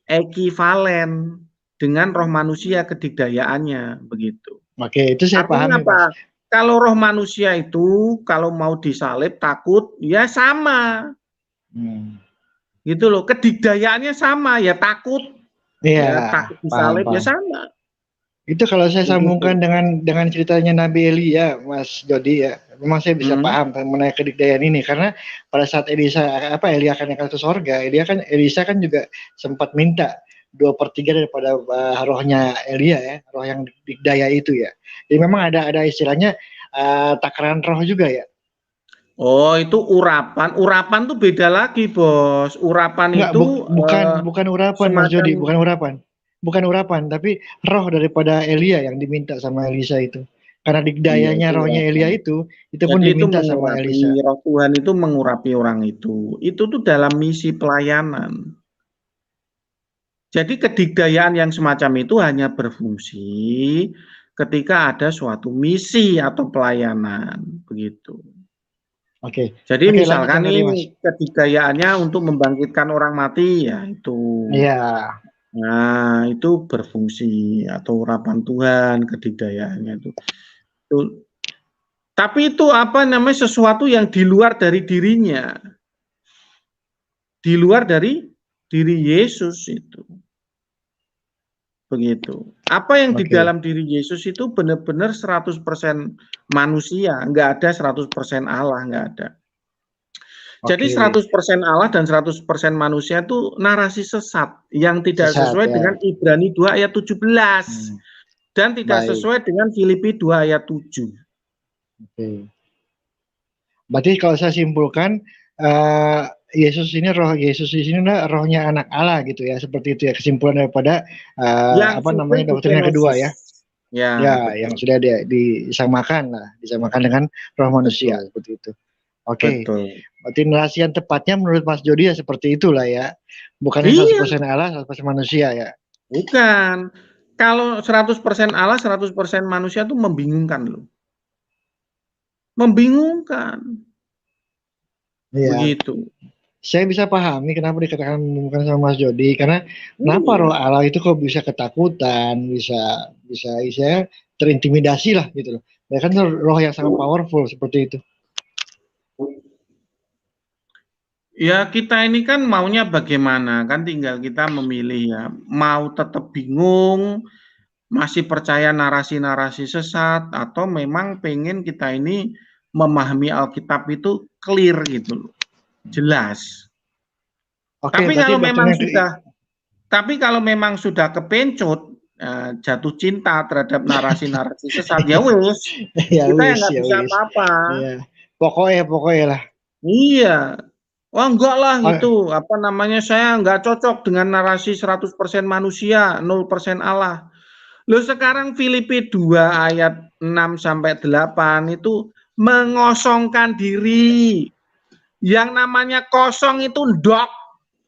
ekivalen dengan roh manusia kedikdayaannya, begitu. Oke, itu saya pahami, apa? Mas. Kalau roh manusia itu kalau mau disalib takut, ya sama. Gitu loh, kedikdayaannya sama, ya takut. Iya, ya, takut disalib, ya sama. Itu kalau saya sambungkan dengan ceritanya Nabi Elia, Mas Jody ya, memang saya bisa paham mengenai kedikdayaan ini, karena pada saat Elia akan naik ke surga, Elisa kan juga sempat minta 2/3 daripada rohnya Elia ya, roh yang dikdaya itu ya. Jadi memang ada istilahnya takaran roh juga ya. Oh, itu urapan. Urapan tuh beda lagi, Bos. Urapan itu bukan urapan, Mas Jody, bukan urapan. Bukan urapan, tapi roh daripada Elia yang diminta sama Elisa itu. Karena dikdayanya rohnya Elia itu pun diminta sama Elisa. Roh Tuhan itu mengurapi orang itu. Itu tuh dalam misi pelayanan. Jadi kedikdayaan yang semacam itu hanya berfungsi ketika ada suatu misi atau pelayanan, begitu. Oke. Jadi misalkan ini kedikdayaannya untuk membangkitkan orang mati, ya itu. Iya. Nah, itu berfungsi atau urapan Tuhan, kedikdayaannya itu. Tapi itu apa namanya, sesuatu yang di luar dari dirinya. Di luar dari diri Yesus itu. Begitu. Apa yang di dalam diri Yesus itu benar-benar 100% manusia, enggak ada 100% Allah, enggak ada. Jadi 100% Allah dan 100% manusia itu narasi sesat yang tidak sesuai dengan Ibrani 2 ayat 17 dan tidak sesuai dengan Filipi 2 ayat 7. Berarti kalau saya simpulkan Yesus ini rohnya anak Allah gitu ya, seperti itu ya kesimpulan daripada doktrin yang kedua ya. Ya, yang sudah disamakan dengan roh manusia, seperti itu. Oke. Berarti narasi yang tepatnya menurut Mas Jody ya seperti itulah ya. Bukan 100% Allah, 100% manusia ya. Bukan. Kalau 100% Allah, 100% manusia itu membingungkan loh. Membingungkan. Iya. Begitu. Saya bisa pahami kenapa dikatakan membingungkan sama Mas Jody, karena kenapa roh Allah itu kok bisa ketakutan, bisa terintimidasi lah gitu loh. Ya kan roh yang sangat powerful seperti itu. Ya kita ini kan maunya bagaimana, kan tinggal kita memilih ya. Mau tetap bingung, masih percaya narasi-narasi sesat, atau memang pengen kita ini memahami Alkitab itu clear gitu loh, jelas. Tapi kalau memang sudah kepencut, jatuh cinta terhadap narasi-narasi sesat, ya wis, kita nggak bisa apa-apa. Pokoknya lah. Iya. Wah enggak lah itu, saya nggak cocok dengan narasi 100% manusia, 0% Allah. Loh sekarang Filipi 2 ayat 6-8 itu mengosongkan diri. Yang namanya kosong itu ndok,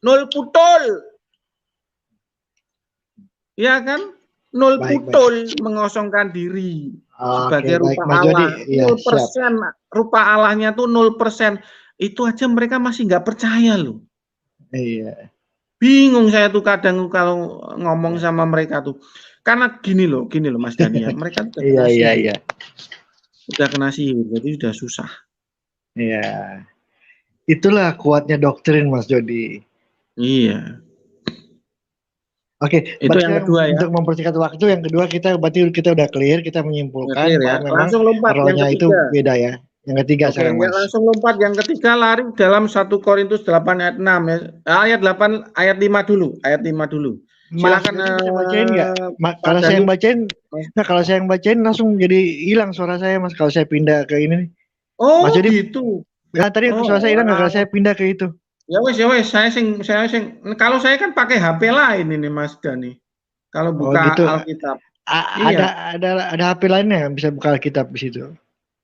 0 putul. Ya kan? 0 putul, mengosongkan diri sebagai rupa Allah. 0%, rupa Allahnya tuh 0%. Itu aja mereka masih nggak percaya loh. Iya. Bingung saya tuh kadang kalau ngomong sama mereka tuh. Karena gini loh Mas Daniel, mereka tuh udah kena sihir, jadi sudah susah. Iya. Itulah kuatnya doktrin Mas Jody. Iya. Oke, itu yang kedua ya. Untuk mempersingkat waktu, yang kedua kita udah clear, kita menyimpulkan bahwa memang rohnya itu beda ya. Yang ketiga sekarang Mas. Langsung lompat yang ketiga, lari dalam 1 Korintus 8 ayat 6 ya. Ayat 8 ayat 5 dulu, Silakan bacain enggak? Kalau saya yang bacain langsung jadi hilang suara saya Mas kalau saya pindah ke ini. Oh, Mas, jadi gitu. Nah, tadi suara saya hilang kalau saya pindah ke itu. Ya wes, saya kalau saya kan pakai HP lain ini Mas Dani. Kalau buka Alkitab. Iya. Ada HP lainnya yang bisa buka Alkitab di situ.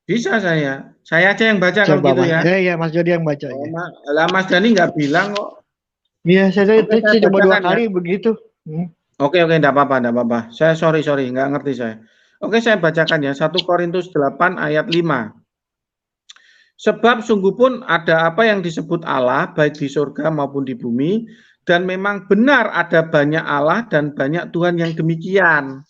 Bisa saya aja yang baca kalau Coba gitu Mas. ya. Ya Mas Jody yang baca Oh, aja. lah Mas Dani nggak bilang kok. Iya, saya coba 2 bacakan ya. kali begitu. Oke, enggak apa-apa. Saya sorry, nggak ngerti saya. Oke, saya bacakan ya. 1 Korintus 8 ayat 5. Sebab sungguh pun ada apa yang disebut Allah, baik di surga maupun di bumi, dan memang benar ada banyak Allah dan banyak Tuhan yang demikian.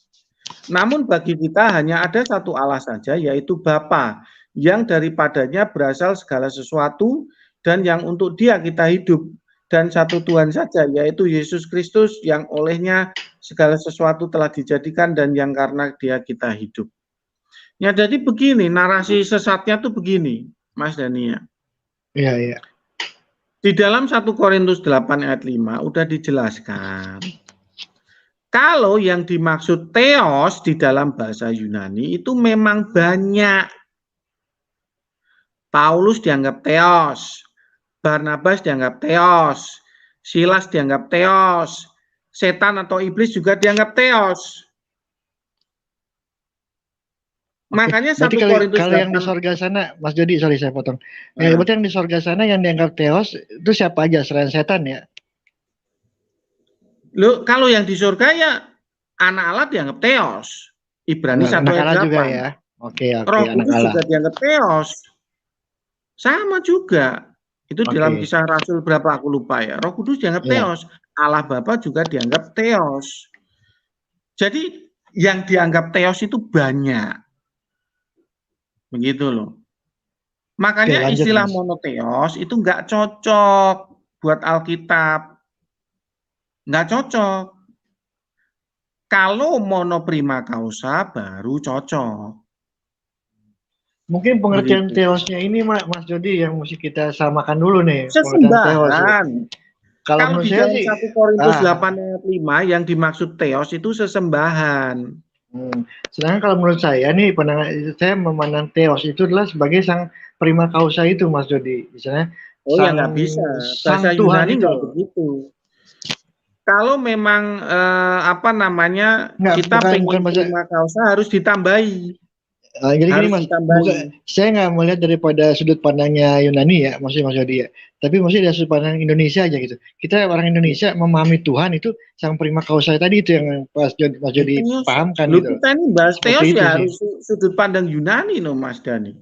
Namun bagi kita hanya ada satu Allah saja, yaitu Bapa, yang daripadanya berasal segala sesuatu dan yang untuk Dia kita hidup. Dan satu Tuhan saja, yaitu Yesus Kristus, yang olehnya segala sesuatu telah dijadikan dan yang karena Dia kita hidup. Ya, jadi begini, narasi sesatnya tuh begini, Mas Dania. Iya. Di dalam 1 Korintus 8 ayat 5 udah dijelaskan. Kalau yang dimaksud theos di dalam bahasa Yunani itu memang banyak. Paulus dianggap theos, Barnabas dianggap theos, Silas dianggap theos, setan atau iblis juga dianggap theos. Makanya berarti 1 Korintus kalau 8, yang di sorga sana, Mas Jody, sorry saya potong. Berarti yang di sorga sana yang dianggap theos itu siapa aja selain setan ya? Loh, kalau yang di surga ya anak Allah dianggap theos. Ibrani 1 ayat 8. Juga ya. Oke, Roh Kudus juga dianggap theos. Sama juga. Itu dalam Kisah Rasul berapa aku lupa ya. Roh Kudus dianggap theos. Allah Bapa juga dianggap theos. Jadi yang dianggap theos itu banyak. Begitu loh. Makanya istilah monotheos itu nggak cocok buat Alkitab. Nggak cocok. Kalau monoprima causa baru cocok. Mungkin pengertian theosnya ini Mas Jody yang mesti kita samakan dulu nih. Sesembahan. Kalau di dalam 1 Korintus 8 ayat 5 yang dimaksud theos itu sesembahan. Sedangkan kalau menurut saya nih, saya memandang theos itu adalah sebagai sang prima causa itu, Mas Jody. Misalnya, ya nggak bisa. Bahasa Yunani nggak begitu. Kalau memang kita pengen prima causa harus ditambahi. Jadi gini Mas, saya nggak melihat daripada sudut pandangnya Yunani ya, maksudnya Mas Jody ya. Tapi maksudnya dari sudut pandang Indonesia aja gitu. Kita orang Indonesia memahami Tuhan itu sang prima causa tadi itu yang Mas Jody pahamkan gitu. Kita ini bahas theos ya harus sudut pandang Yunani loh Mas Dani.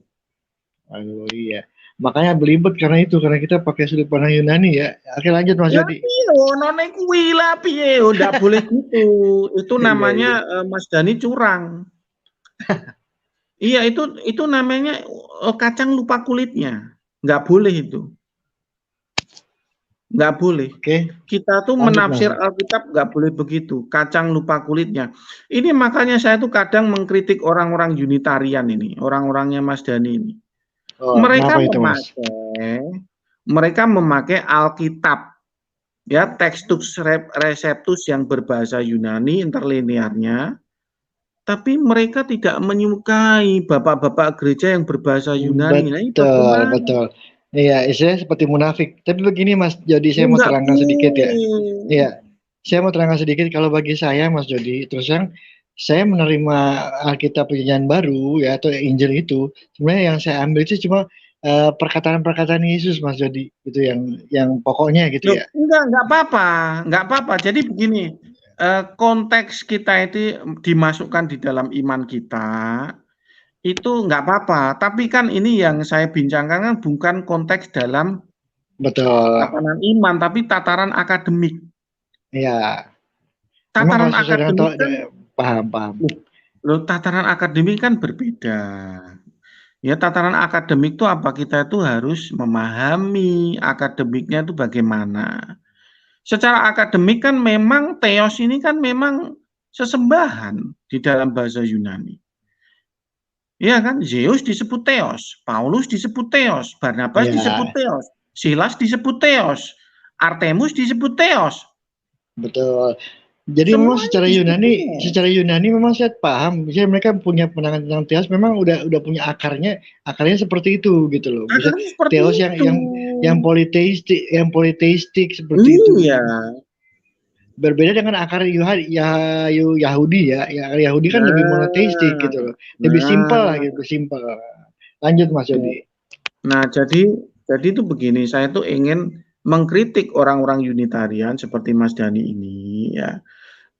Aduh iya. Makanya belibet karena kita pakai sudut pandang Yunani ya. Oke lanjut Mas Jody. None kuwi lah piye, enggak boleh gitu. Itu namanya Mas Dani curang. Iya, itu namanya kacang lupa kulitnya. Nggak boleh itu. Nggak boleh. Kita tuh menafsir Alkitab nggak boleh begitu. Kacang lupa kulitnya. Ini makanya saya tuh kadang mengkritik orang-orang Unitarian ini. Orang-orangnya Mas Dani ini. Mereka memakai Alkitab. Ya, Textus Receptus yang berbahasa Yunani, interlinearnya. Tapi mereka tidak menyukai bapak-bapak gereja yang berbahasa Yunani. Betul. Iya, istilahnya seperti munafik. Tapi begini Mas Jody, saya mau terangkan sedikit ya. Iya, saya mau terangkan sedikit. Kalau bagi saya Mas Jody, terus yang saya menerima Alkitab Perjanjian Baru ya atau Injil itu, sebenarnya yang saya ambil itu cuma perkataan-perkataan Yesus Mas Jody, itu yang pokoknya gitu ya. Enggak apa-apa. Jadi begini. Konteks kita itu dimasukkan di dalam iman kita itu nggak apa-apa, tapi kan ini yang saya bincangkan kan bukan konteks dalam tatanan iman, tapi tataran akademik. Iya. Tataran akademik kan paham. Loh, tataran akademik kan berbeda. Ya, tataran akademik itu apa? Kita itu harus memahami akademiknya itu bagaimana. Secara akademik kan memang theos ini kan memang sesembahan di dalam bahasa Yunani. Ya kan, Zeus disebut theos, Paulus disebut theos, Barnabas disebut theos, Silas disebut theos, Artemus disebut theos. Betul. Jadi memang secara Yunani memang saya paham, misalnya mereka punya pandangan tentang theos memang udah punya akarnya seperti itu gitu loh. Theos yang politeistik seperti itu. Iya. Berbeda dengan akar Yahudi ya. Akar Yahudi kan lebih monoteistik gitu loh. Lebih simpel lah gitu, simpel. Lanjut Mas Yodi. Nah, jadi itu begini, saya tuh ingin mengkritik orang-orang Unitarian seperti Mas Dani ini ya.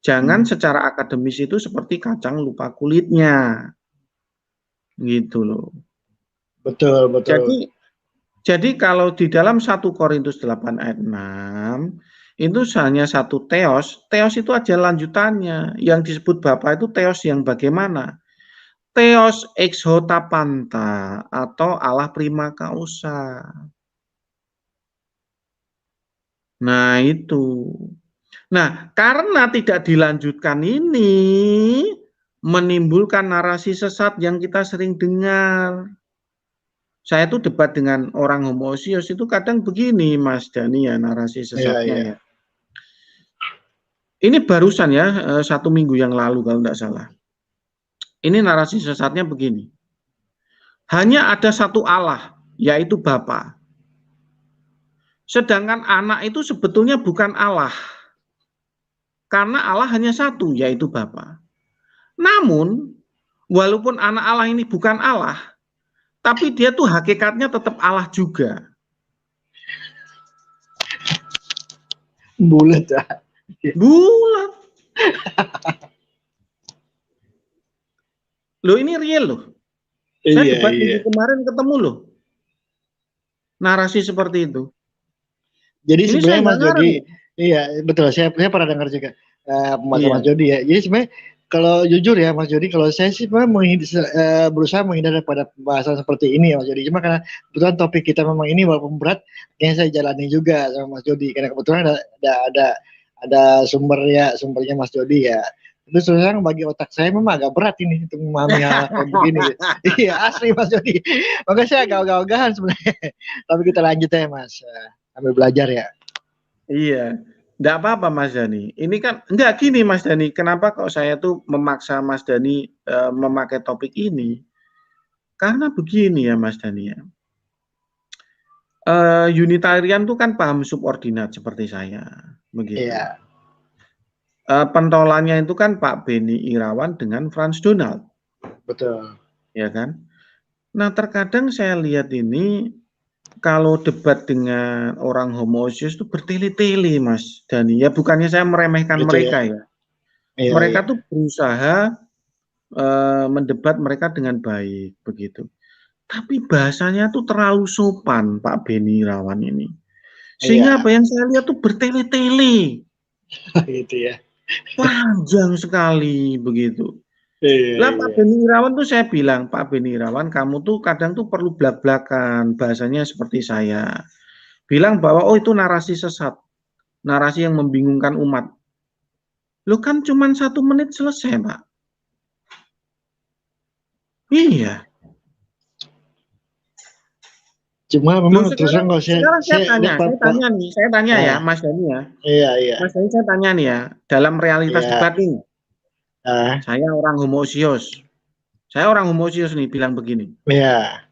Jangan secara akademis itu seperti kacang lupa kulitnya. Gitu loh. Betul, betul. Jadi kalau di dalam 1 Korintus 8 ayat 6 itu hanya satu theos. Theos itu aja lanjutannya. Yang disebut Bapa itu theos yang bagaimana? Theos ex hota panta atau Allah prima causa. Nah, itu. Nah, karena tidak dilanjutkan ini menimbulkan narasi sesat yang kita sering dengar. Saya tuh debat dengan orang homoousios itu kadang begini, Mas Dani ya, narasi sesatnya ya. Ini barusan ya, 1 minggu yang lalu kalau tidak salah. Ini narasi sesatnya begini. Hanya ada satu Allah, yaitu Bapa. Sedangkan anak itu sebetulnya bukan Allah. Karena Allah hanya satu, yaitu Bapa. Namun, walaupun anak Allah ini bukan Allah, tapi dia tuh hakikatnya tetap Allah juga. Bulat ya. Bulat. Loh, ini real loh. Saya debat minggu kemarin ketemu loh. Narasi seperti itu. Jadi sebenarnya Mas Jody, iya betul, saya pernah dengar juga Mas Jody ya. Jadi sebenarnya kalau jujur ya Mas Jody, kalau saya sih memang berusaha menghindar daripada pembahasan seperti ini ya Mas Jody. Cuma karena kebetulan topik kita memang ini walaupun berat, kayaknya saya jalani juga sama Mas Jody. Karena kebetulan ada sumbernya Mas Jody ya. Terus terang bagi otak saya memang agak berat ini untuk memahami hal kayak begini. Iya asli Mas Jody. Makanya saya agak ogah-ogahan sebenarnya. Tapi kita lanjut ya Mas. Sambil belajar ya. Iya, enggak apa-apa Mas Dani. Ini kan enggak gini Mas Dani. Kenapa kok saya tuh memaksa Mas Dani memakai topik ini? Karena begini ya Mas Dani ya. Unitarian tuh kan paham subordinat seperti saya, begitu. Iya. Pentolannya itu kan Pak Beni Irawan dengan Frans Donald. Betul. Ya kan? Nah, terkadang saya lihat ini kalau debat dengan orang homoousios itu bertele-tele Mas Dani. Ya bukannya saya meremehkan gitu mereka ya. Iya, mereka tuh berusaha mendebat mereka dengan baik begitu. Tapi bahasanya tuh terlalu sopan Pak Beni Irawan ini. Sehingga apa yang saya lihat tuh bertele-tele. Gitu ya. Panjang sekali begitu. Lah Pak Beni Irawan tuh saya bilang, Pak Beni Irawan kamu tuh kadang tuh perlu blak-blakan, bahasanya seperti saya. Bilang bahwa oh itu narasi sesat, narasi yang membingungkan umat. Lo kan cuma 1 menit selesai Pak. Iya. Cuma memang terus terang kalau saya tanya ya Mas Dani ya. Iya. Mas Dani saya tanya nih ya, dalam realitas debat ini. Saya orang homoousios. Saya orang homoousios nih bilang begini. Iya.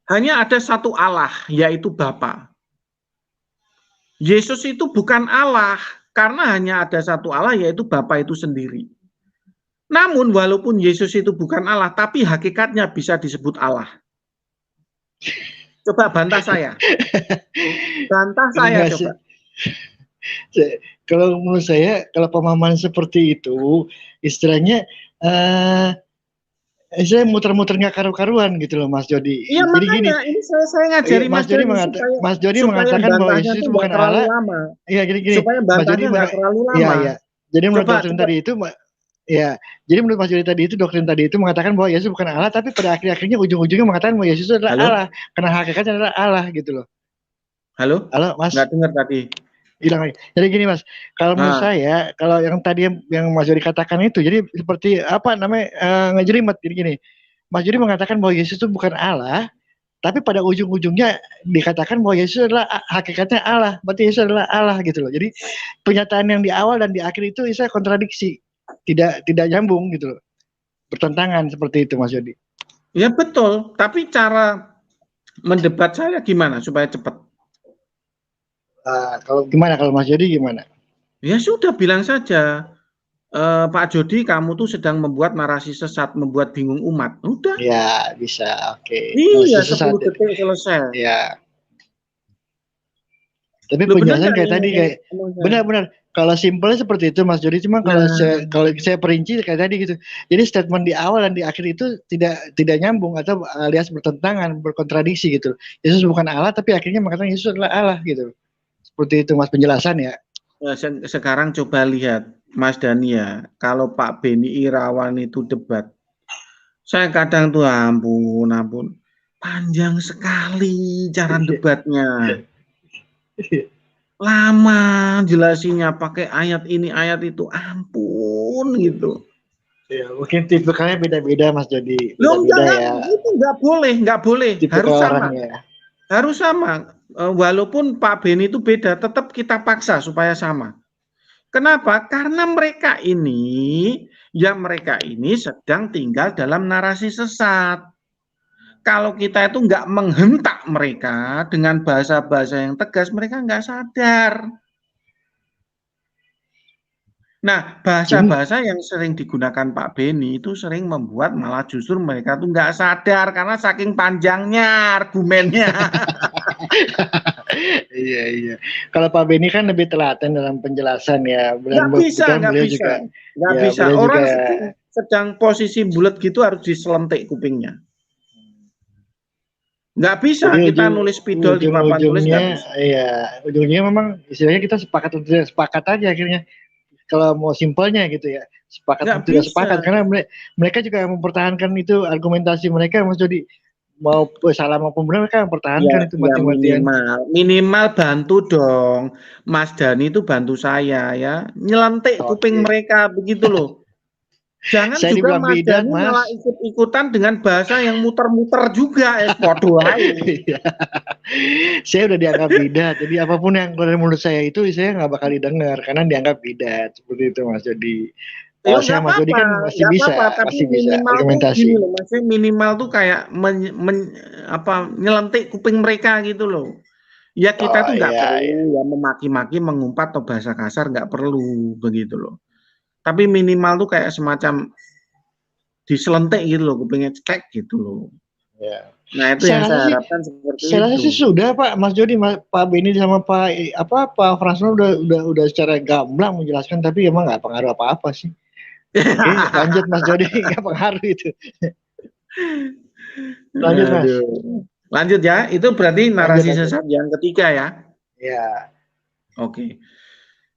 Hanya ada satu Allah, yaitu Bapa. Yesus itu bukan Allah, karena hanya ada satu Allah, yaitu Bapa itu sendiri. Namun walaupun Yesus itu bukan Allah, tapi hakikatnya bisa disebut Allah. Coba bantah saya. Bantah saya coba. Kalau menurut saya, kalau pemahaman seperti itu, istilahnya saya muter-muter nggak karu-karuan gitu loh Mas Jody. Iya, jadi gini, ini saya ngajari Mas Jody Mas Jody mengatakan bahwa Yesus itu bukan Allah. Iya, gini. Supaya bantahnya nggak terlalu lama. Iya. Jadi menurut doktrin tadi itu, ya. Jadi menurut Mas Jody tadi itu doktrin tadi itu mengatakan bahwa Yesus bukan Allah, tapi pada akhirnya ujung-ujungnya mengatakan bahwa Yesus adalah Allah, karena hakikatnya adalah Allah gitu loh. Halo, Mas. Nggak dengar tadi. Hilang lagi. Jadi gini Mas, kalau menurut saya, kalau yang tadi yang Mas Jody katakan itu, jadi seperti apa namanya ngejelimet gini. Mas Jody mengatakan bahwa Yesus itu bukan Allah, tapi pada ujung-ujungnya dikatakan bahwa Yesus adalah hakikatnya Allah, berarti Yesus adalah Allah gitu loh. Jadi pernyataan yang di awal dan di akhir itu bisa kontradiksi, tidak nyambung gitu loh, bertentangan seperti itu Mas Jody. Ya betul, tapi cara mendebat saya gimana supaya cepat? Kalau Mas Jody gimana? Ya sudah, bilang saja, Pak Jody, kamu tuh sedang membuat narasi sesat, membuat bingung umat. Udah. Ya, bisa. Oke. Iya, Narasi 10 sesat. detik selesai. Ya. Tapi Loh, bener penjelasan nggak kayak nih tadi kayak benar-benar kalau simpelnya seperti itu Mas Jody, cuma kalau saya perinci kayak tadi gitu. Jadi statement di awal dan di akhir itu tidak nyambung atau alias bertentangan, berkontradiksi gitu. Yesus bukan Allah tapi akhirnya mengatakan Yesus adalah Allah gitu. Seperti itu Mas penjelasan ya. Sekarang coba lihat Mas Dania, kalau Pak Beni Irawan itu debat, saya kadang tuh ampun, panjang sekali cara debatnya. Lama jelasinnya pakai ayat ini ayat itu, ampun gitu. Ya, mungkin tipikalnya beda-beda Mas Jody. Beda-beda ya. Itu nggak boleh. Harus sama. Orangnya. Harus sama. Walaupun Pak Beni itu beda, tetap kita paksa supaya sama. Kenapa? Karena mereka ini sedang tinggal dalam narasi sesat. Kalau kita itu nggak menghentak mereka dengan bahasa-bahasa yang tegas, mereka nggak sadar. Nah, bahasa-bahasa yang sering digunakan Pak Beni itu sering membuat malah justru mereka tuh nggak sadar karena saking panjangnya argumennya. Iya. Kalau Pak Beni kan lebih telaten dalam penjelasan ya. Nggak bisa. Orang sedang posisi bulat gitu harus diselentik kupingnya. Nggak bisa. Jadi kita nulis spidol di papan tulis nggak bisa. Iya, ujungnya memang istilahnya kita sepakat atau tidak sepakat aja akhirnya. Kalau mau simpelnya gitu ya, sepakat atau tidak sepakat, karena mereka juga mempertahankan itu argumentasi mereka, Mas Jody, mau salah maupun benar mereka mempertahankan itu mati-matian. Minimal bantu dong, Mas Dani itu bantu saya ya, nyelentik kuping mereka begitu loh. Jangan saya juga Mas Dani malah ikut-ikutan dengan bahasa yang muter-muter juga, podo aja. Saya udah dianggap bidat, jadi apapun yang keluar dari mulut saya itu saya nggak bakal didengar karena dianggap bidat, seperti itu Mas Jody. Kalau saya Mas Jody kan masih bisa argumentasi. Loh, maksudnya minimal tuh kayak nyelentik kuping mereka gitu loh. Ya kita tuh nggak perlu ya memaki-maki, mengumpat atau bahasa kasar, nggak perlu begitu loh. Tapi minimal tuh kayak semacam diselentik gitu loh, kupingnya cek gitu loh. Ya. Nah itu yang saya harapkan seperti itu. Saya rasa sudah Pak Mas Jody, Pak Beni sama Pak Fransno udah secara gamblang menjelaskan, tapi emang nggak pengaruh apa-apa sih. Oke, lanjut Mas Jody, nggak pengaruh itu. Lanjut Mas. Lanjut ya, itu berarti narasi sesat yang ketiga ya. Ya. Oke.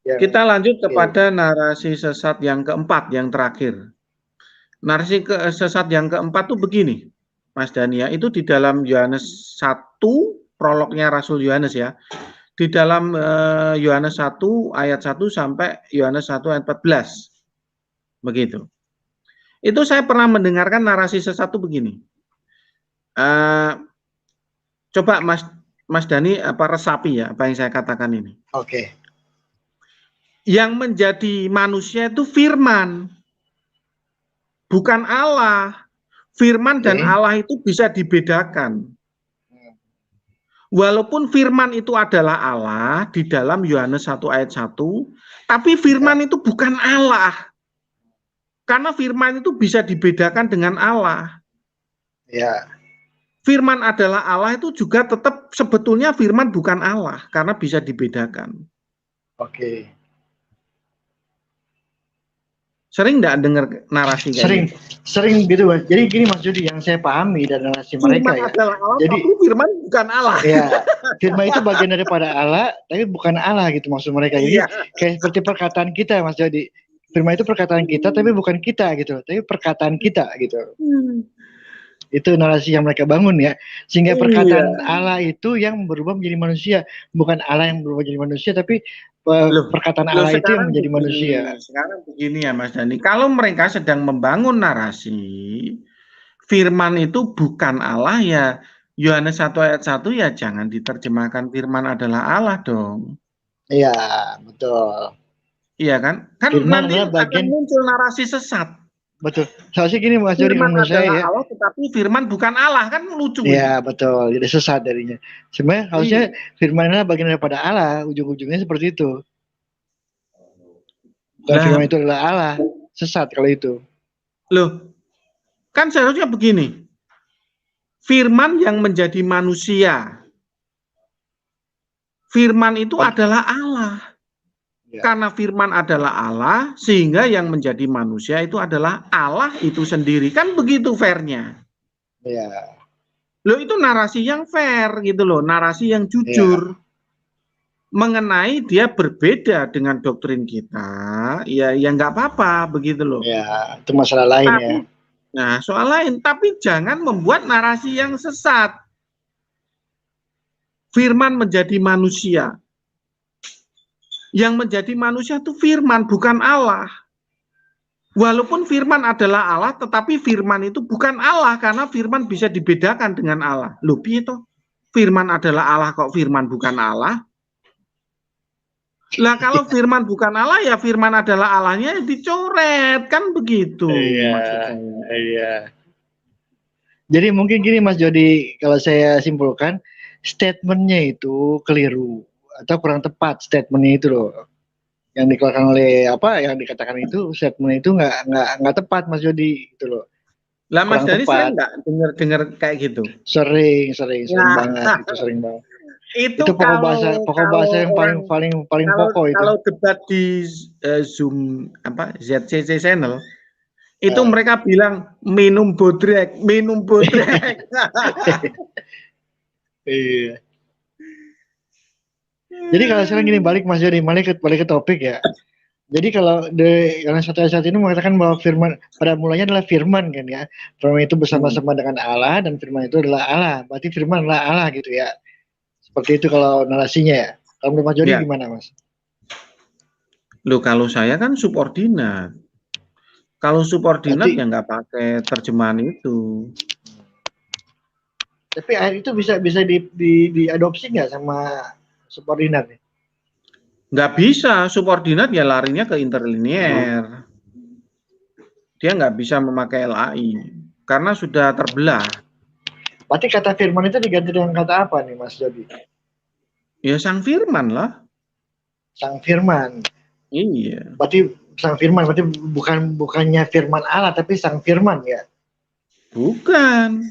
Kita lanjut kepada narasi sesat yang keempat, yang terakhir. Narasi sesat yang keempat tuh begini, Mas Dania, itu di dalam Yohanes 1, prolognya Rasul Yohanes ya. Di dalam Yohanes 1 ayat 1 sampai Yohanes 1 ayat 14. Begitu. Itu saya pernah mendengarkan narasi sesat itu begini. Coba Mas Dani resapi ya apa yang saya katakan ini. Oke. Yang menjadi manusia itu firman, bukan Allah. Firman dan Allah itu bisa dibedakan. Walaupun firman itu adalah Allah di dalam Yohanes 1 ayat 1, tapi firman itu bukan Allah. Karena firman itu bisa dibedakan dengan Allah. Ya. Firman adalah Allah itu juga tetap sebetulnya firman bukan Allah karena bisa dibedakan. Oke. Sering nggak dengar narasi kayak sering gitu Mas. Jadi gini Mas Jody, yang saya pahami dari narasi mereka ya. Allah, jadi firman bukan Allah. Ya, firman itu bagian daripada Allah, tapi bukan Allah gitu maksud mereka. Jadi kayak seperti perkataan kita Mas Jody. Firman itu perkataan kita tapi bukan kita gitu, tapi perkataan kita gitu. Itu narasi yang mereka bangun ya, sehingga perkataan Allah itu yang berubah menjadi manusia, bukan Allah yang berubah menjadi manusia, tapi perkataan Allah itu yang menjadi manusia. Sekarang begini ya Mas Dani, kalau mereka sedang membangun narasi firman itu bukan Allah ya, Yohanes 1 ayat 1 ya jangan diterjemahkan firman adalah Allah dong. Iya, betul. Iya kan? Kan firman nanti akan muncul narasi sesat. Betul. Soalnya gini Mas Jody, menurut saya ya. Allah, tetapi firman bukan Allah, kan lucu. Iya betul, jadi sesat darinya. Sebenarnya harusnya firman adalah bagian daripada Allah, ujung-ujungnya seperti itu. Bukan firman itu adalah Allah. Sesat kalau itu. Loh, kan seharusnya begini. Firman yang menjadi manusia. Firman itu adalah Allah. Ya. Karena firman adalah Allah, sehingga yang menjadi manusia itu adalah Allah itu sendiri. Kan begitu fairnya. Ya. Loh, itu narasi yang fair gitu loh, narasi yang jujur. Ya. Mengenai dia berbeda dengan doktrin kita, ya nggak apa-apa begitu loh. Ya, itu masalah lain ya. Nah, soal lain, tapi jangan membuat narasi yang sesat. Firman menjadi manusia. Yang menjadi manusia itu firman, bukan Allah. Walaupun firman adalah Allah, tetapi firman itu bukan Allah, karena firman bisa dibedakan dengan Allah. Loh, piye toh? Firman adalah Allah, kok firman bukan Allah? Lah kalau firman bukan Allah, ya firman adalah Allahnya, dicoret, kan begitu. Iya. Jadi mungkin gini Mas Jody, kalau saya simpulkan, statementnya itu keliru atau kurang tepat statementnya itu loh. Yang dikeluarkan oleh yang dikatakan itu statement itu nggak tepat Mas Jody itu loh. Lah Mas Jody sering nggak dengar kayak gitu? Sering banget, itu sering banget. Itu pokok bahasa yang paling pokok itu. Kalau debat di Zoom ZCC channel itu mereka bilang minum bodrek. Iya. Jadi kalau sekarang gini, balik Mas Jody, balik ke topik ya. Jadi karena saat ini mengatakan bahwa firman pada mulanya adalah firman kan ya. Firman itu bersama-sama dengan Allah dan firman itu adalah Allah. Berarti firman adalah Allah gitu ya. Seperti itu kalau narasinya ya. Kalau menurut Mas Jody gimana Mas? Loh, kalau saya kan subordinat. Kalau subordinat ya nggak pakai terjemahan itu. Tapi itu bisa diadopsi nggak sama subordinat? Nggak bisa, subordinat ya larinya ke interlinier. Dia nggak bisa memakai LAI karena sudah terbelah. Berarti kata firman itu diganti dengan kata apa nih Mas Jody? Ya sang firman lah. Sang firman. Iya. Berarti sang firman, berarti bukannya firman Allah tapi sang firman ya? Bukan.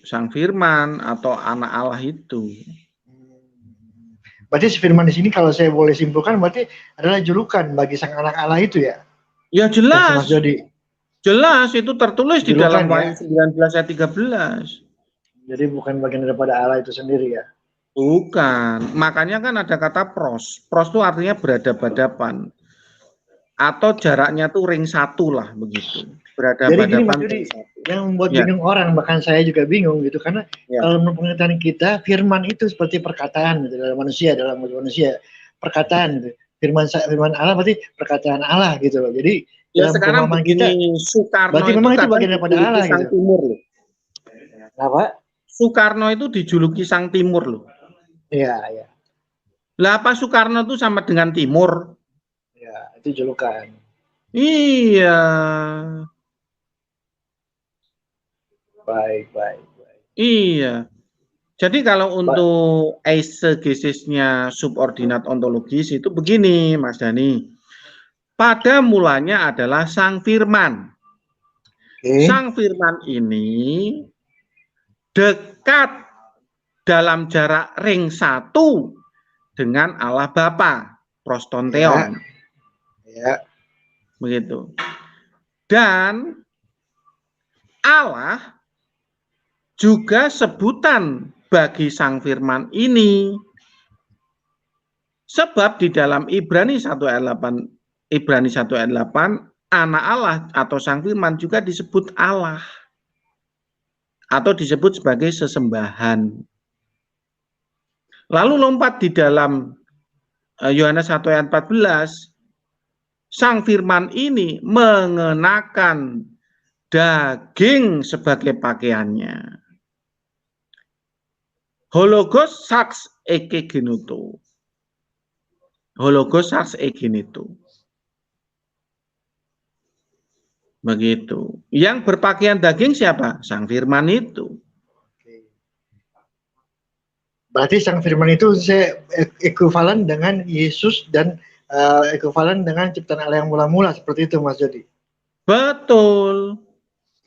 Sang firman atau anak Allah itu. Berarti firman di sini kalau saya boleh simpulkan berarti adalah julukan bagi sang anak Allah itu ya? Ya jelas. Mas Jody. Jelas itu tertulis julukan, di dalam Wahyu 19 ayat 13. Jadi bukan bagian daripada Allah itu sendiri ya? Bukan. Makanya kan ada kata pros. Pros itu artinya berhadapan-hadapan. Atau jaraknya tuh ring 1 lah begitu. Berhadapan-hadapan. Jadi yang membuat bingung orang, bahkan saya juga bingung gitu, karena kalau menurut pengertian kita firman itu seperti perkataan gitu, dalam manusia perkataan gitu. Firman Allah berarti perkataan Allah gitu loh. Jadi ya sekarang kita Soekarno berarti memang itu bagian daripada Allah gitu. Timur loh. Apa? Soekarno itu dijuluki sang timur loh. Iya. Lah apa Soekarno itu sama dengan timur? Ya, itu julukan. Iya. Baik. Iya. Jadi kalau untuk eisegesisnya subordinat ontologis itu begini, Mas Dani. Pada mulanya adalah sang firman. Sang firman ini dekat dalam jarak ring 1 dengan Allah Bapa, prostonteon. Ya. Begitu. Dan Allah juga sebutan bagi sang firman ini. Sebab di dalam Ibrani 1 ayat 8, anak Allah atau sang firman juga disebut Allah. Atau disebut sebagai sesembahan. Lalu lompat di dalam Yohanes 1 ayat 14, sang firman ini mengenakan daging sebagai pakaiannya. Hologos sax ekegenuto. Hologos sax egeneto. Begitu. Yang berpakaian daging siapa? Sang firman itu. Berarti sang firman itu ekuivalen dengan Yesus dan ekuivalen dengan ciptaan Allah yang mula-mula, seperti itu Mas Jody. Betul.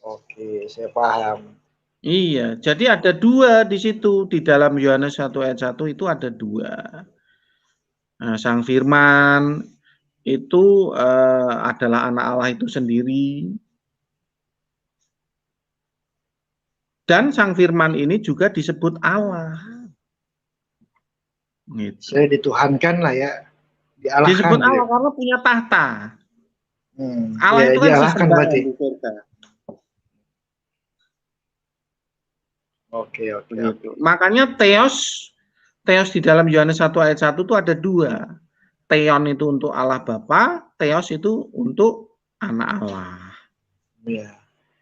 Oke, saya paham. Iya, jadi ada dua di situ, di dalam Yohanes 1 ayat 1 itu ada dua. Nah, Sang Firman itu adalah anak Allah itu sendiri. Dan Sang Firman ini juga disebut Allah. Gitu. Saya dituhankan lah ya. Dialahkan, disebut Allah karena punya tahta. Allah ya, itu kan dialahkan berarti. Oke. Makanya Theos di dalam Yohanes 1 ayat 1 itu ada dua. Theon itu untuk Allah Bapa, Theos itu untuk anak Allah. Ya.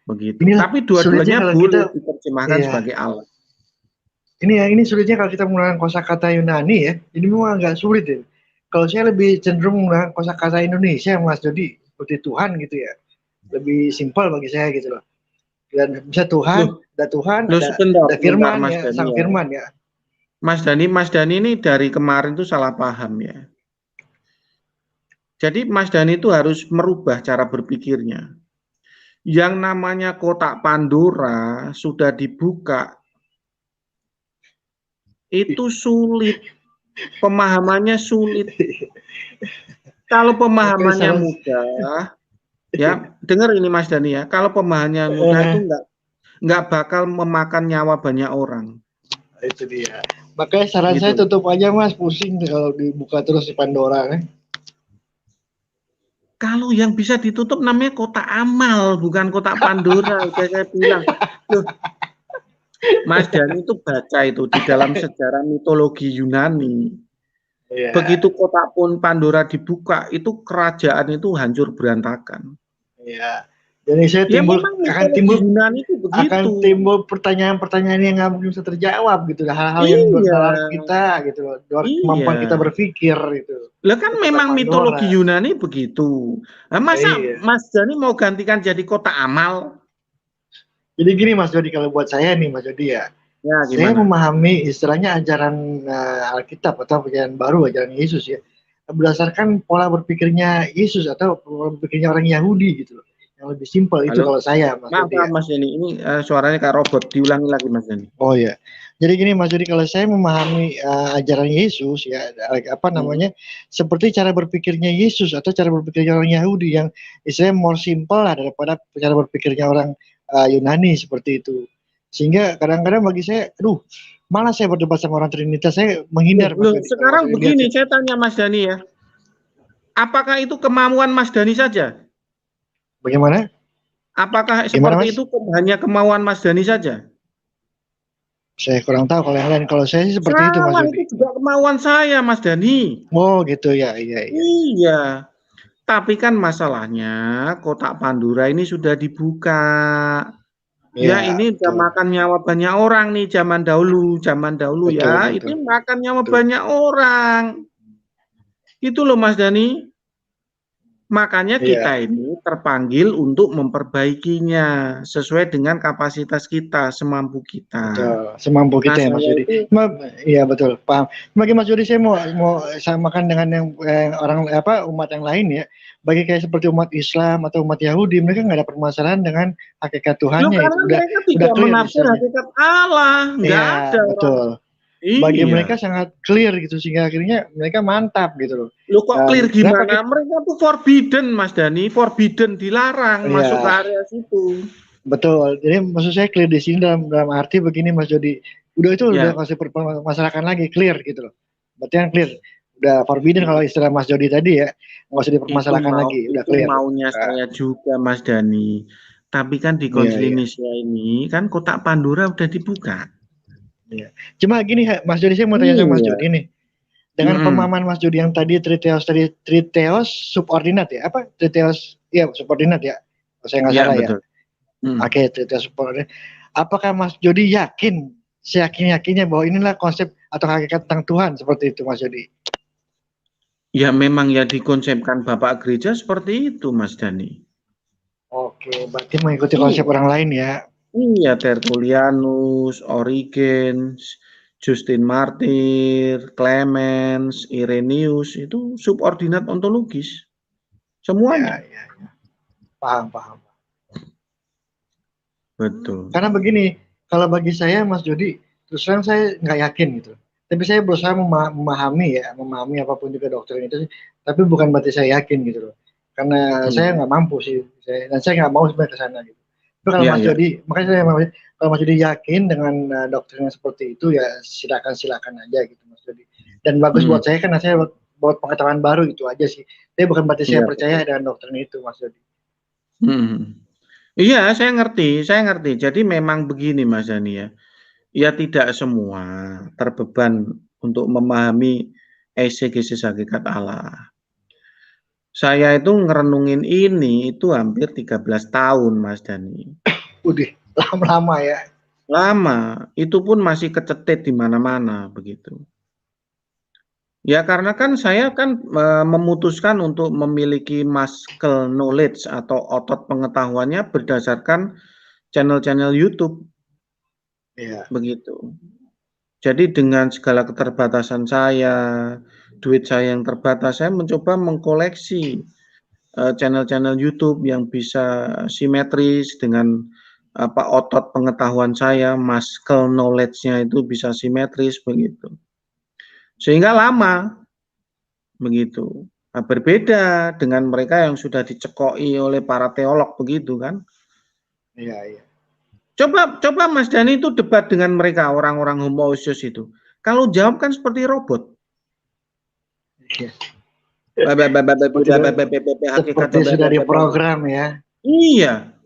Begitu. Tapi dua-duanya boleh diterjemahkan sebagai Allah. Ini sulitnya kalau kita menggunakan kosakata Yunani ya. Ini memang agak sulit ya. Kalau saya lebih cenderung menggunakan kosakata Indonesia, Mas Jody, seperti Tuhan gitu ya. Lebih simpel bagi saya gitu loh. Dan bisa Tuhan, ada firman ya, Sang Firman ya. Mas Dani ini dari kemarin tuh salah paham ya. Jadi Mas Dani itu harus merubah cara berpikirnya. Yang namanya kotak Pandora sudah dibuka, itu sulit, pemahamannya sulit. Kalau pemahamannya mudah, ya dengar ini Mas Dani ya, kalau pemahamannya mudah itu nggak bakal memakan nyawa banyak orang. Itu dia. Makanya saran saya tutup aja Mas, pusing kalau dibuka terus di Pandora kan. Kalau yang bisa ditutup namanya kotak amal, bukan kotak Pandora. Udah saya bilang. Loh, Mas Dani itu baca itu di dalam sejarah mitologi Yunani. Yeah. Begitu kotak pun Pandora dibuka, itu kerajaan itu hancur berantakan. Iya. Jadi saya akan timbul pertanyaan-pertanyaan yang nggak bisa terjawab gitu, hal-hal yang luar kita gitu, luar kemampuan kita berpikir gitu. Lah kan memang mitologi Yunani begitu. Nah, masa Mas Dani mau gantikan jadi kotak amal? Jadi gini Mas Jody, kalau buat saya nih Mas Jody ya, saya memahami istilahnya ajaran Alkitab atau ajaran baru, ajaran Yesus ya, berdasarkan pola berpikirnya Yesus atau pola berpikirnya orang Yahudi gitu loh. Yang lebih simpel itu kalau saya Mas Jody. Maaf Mas Dani, ini suaranya kayak robot, diulangi lagi Mas Dani. Oh ya. Jadi gini Mas Jody, kalau saya memahami ajaran Yesus ya, seperti cara berpikirnya Yesus atau cara berpikirnya orang Yahudi yang istilahnya more simple lah daripada cara berpikirnya orang Yunani seperti itu. Sehingga kadang-kadang bagi saya, malah saya berdebat sama orang Trinitas, saya menghindar. Sekarang begini, saya tanya Mas Dani ya, apakah itu kemauan Mas Dani saja? Bagaimana? Apakah seperti itu hanya kemauan Mas Dani saja? Saya kurang tahu kalau yang lain. Kalau saya sih seperti itu Mas Dani. Itu juga kemauan saya Mas Dani. Oh gitu ya, iya. Iya. Tapi kan masalahnya kotak Pandora ini sudah dibuka. Ya ini udah makan nyawa banyak orang nih zaman dahulu betul, ya. Betul. Itu makan nyawa banyak orang. Itu loh Mas Dani. Makanya kita ini terpanggil untuk memperbaikinya sesuai dengan kapasitas kita, semampu kita. Betul, semampu kita ya Mas Jody. Iya betul, paham. Bagi Mas Jody saya mau samakan dengan yang orang umat yang lain ya. Bagi kayak seperti umat Islam atau umat Yahudi, mereka nggak ada permasalahan dengan hakikat Tuhannya. Mereka tidak menafsir hakikat Allah, nggak ada. Betul. Bagi mereka sangat clear gitu, sehingga akhirnya mereka mantap gitu loh. Loh kok clear gimana? Mereka tuh forbidden Mas Dani, forbidden, dilarang masuk ke area situ. Betul. Jadi maksud saya clear di sini dalam arti begini Mas Jody. Udah itu udah nggak usah permasalahan lagi, clear gitu loh. Berarti yang clear. Udah forbidden kalau istilah Mas Jody tadi ya, nggak usah dipermasalahkan lagi, udah clear. Maunya saya juga Mas Dani. Tapi kan di Konsili Nisia ini kan kotak Pandora udah dibuka. Ya. Cuma gini Mas Jody, saya mau tanya sama Mas Jody nih. Dengan pemahaman Mas Jody yang tadi triteos subordinat ya, apa triteos ya subordinat ya, kalau saya nggak salah betul. Ya. Oke, triteos subordinat. Apakah Mas Jody yakin, seyakin-yakinnya bahwa inilah konsep atau hakikat tentang Tuhan seperti itu Mas Jody? Ya memang ya dikonsepkan Bapak Gereja seperti itu Mas Dani. Oke, berarti mengikuti konsep orang lain ya. Iya, Tertullianus, Origen, Justin Martyr, Clemens, Irenaeus, itu subordinat ontologis. Semuanya. Ya. Paham. Betul. Karena begini, kalau bagi saya Mas Jody, terus terang saya nggak yakin gitu. Tapi saya berusaha memahami apapun juga doktrin itu, tapi bukan berarti saya yakin gitu loh. Karena saya nggak mampu sih, dan saya nggak mau sebenarnya ke sana gitu. Tapi kalau Mas Jody, makanya saya kalau Mas Jody yakin dengan doktrin yang seperti itu, ya silakan aja gitu Mas Jody. Dan bagus buat saya karena saya buat pengetahuan baru itu aja sih. Tapi bukan berarti saya percaya dengan doktrin itu Mas Jody. Iya, saya ngerti. Jadi memang begini Mas Dani ya. Ya tidak semua terbeban untuk memahami eisegesis hakikat Allah. Saya itu ngerenungin ini itu hampir 13 tahun Mas Dani. Udah lama-lama ya. Lama, itu pun masih kecetit di mana-mana begitu. Ya karena kan saya kan memutuskan untuk memiliki muscle knowledge atau otot pengetahuannya berdasarkan channel-channel YouTube. Iya. Begitu. Jadi dengan segala keterbatasan saya, duit saya yang terbatas, saya mencoba mengkoleksi channel-channel YouTube yang bisa simetris dengan otot pengetahuan saya, muscle knowledge-nya itu bisa simetris begitu. Sehingga lama begitu. Nah, berbeda dengan mereka yang sudah dicekoi oleh para teolog begitu kan. Iya. Coba Mas Dani itu debat dengan mereka orang-orang homoousios itu. Kalau jawab kan seperti robot. Iya. Seperti sudah diprogram ya. Iya.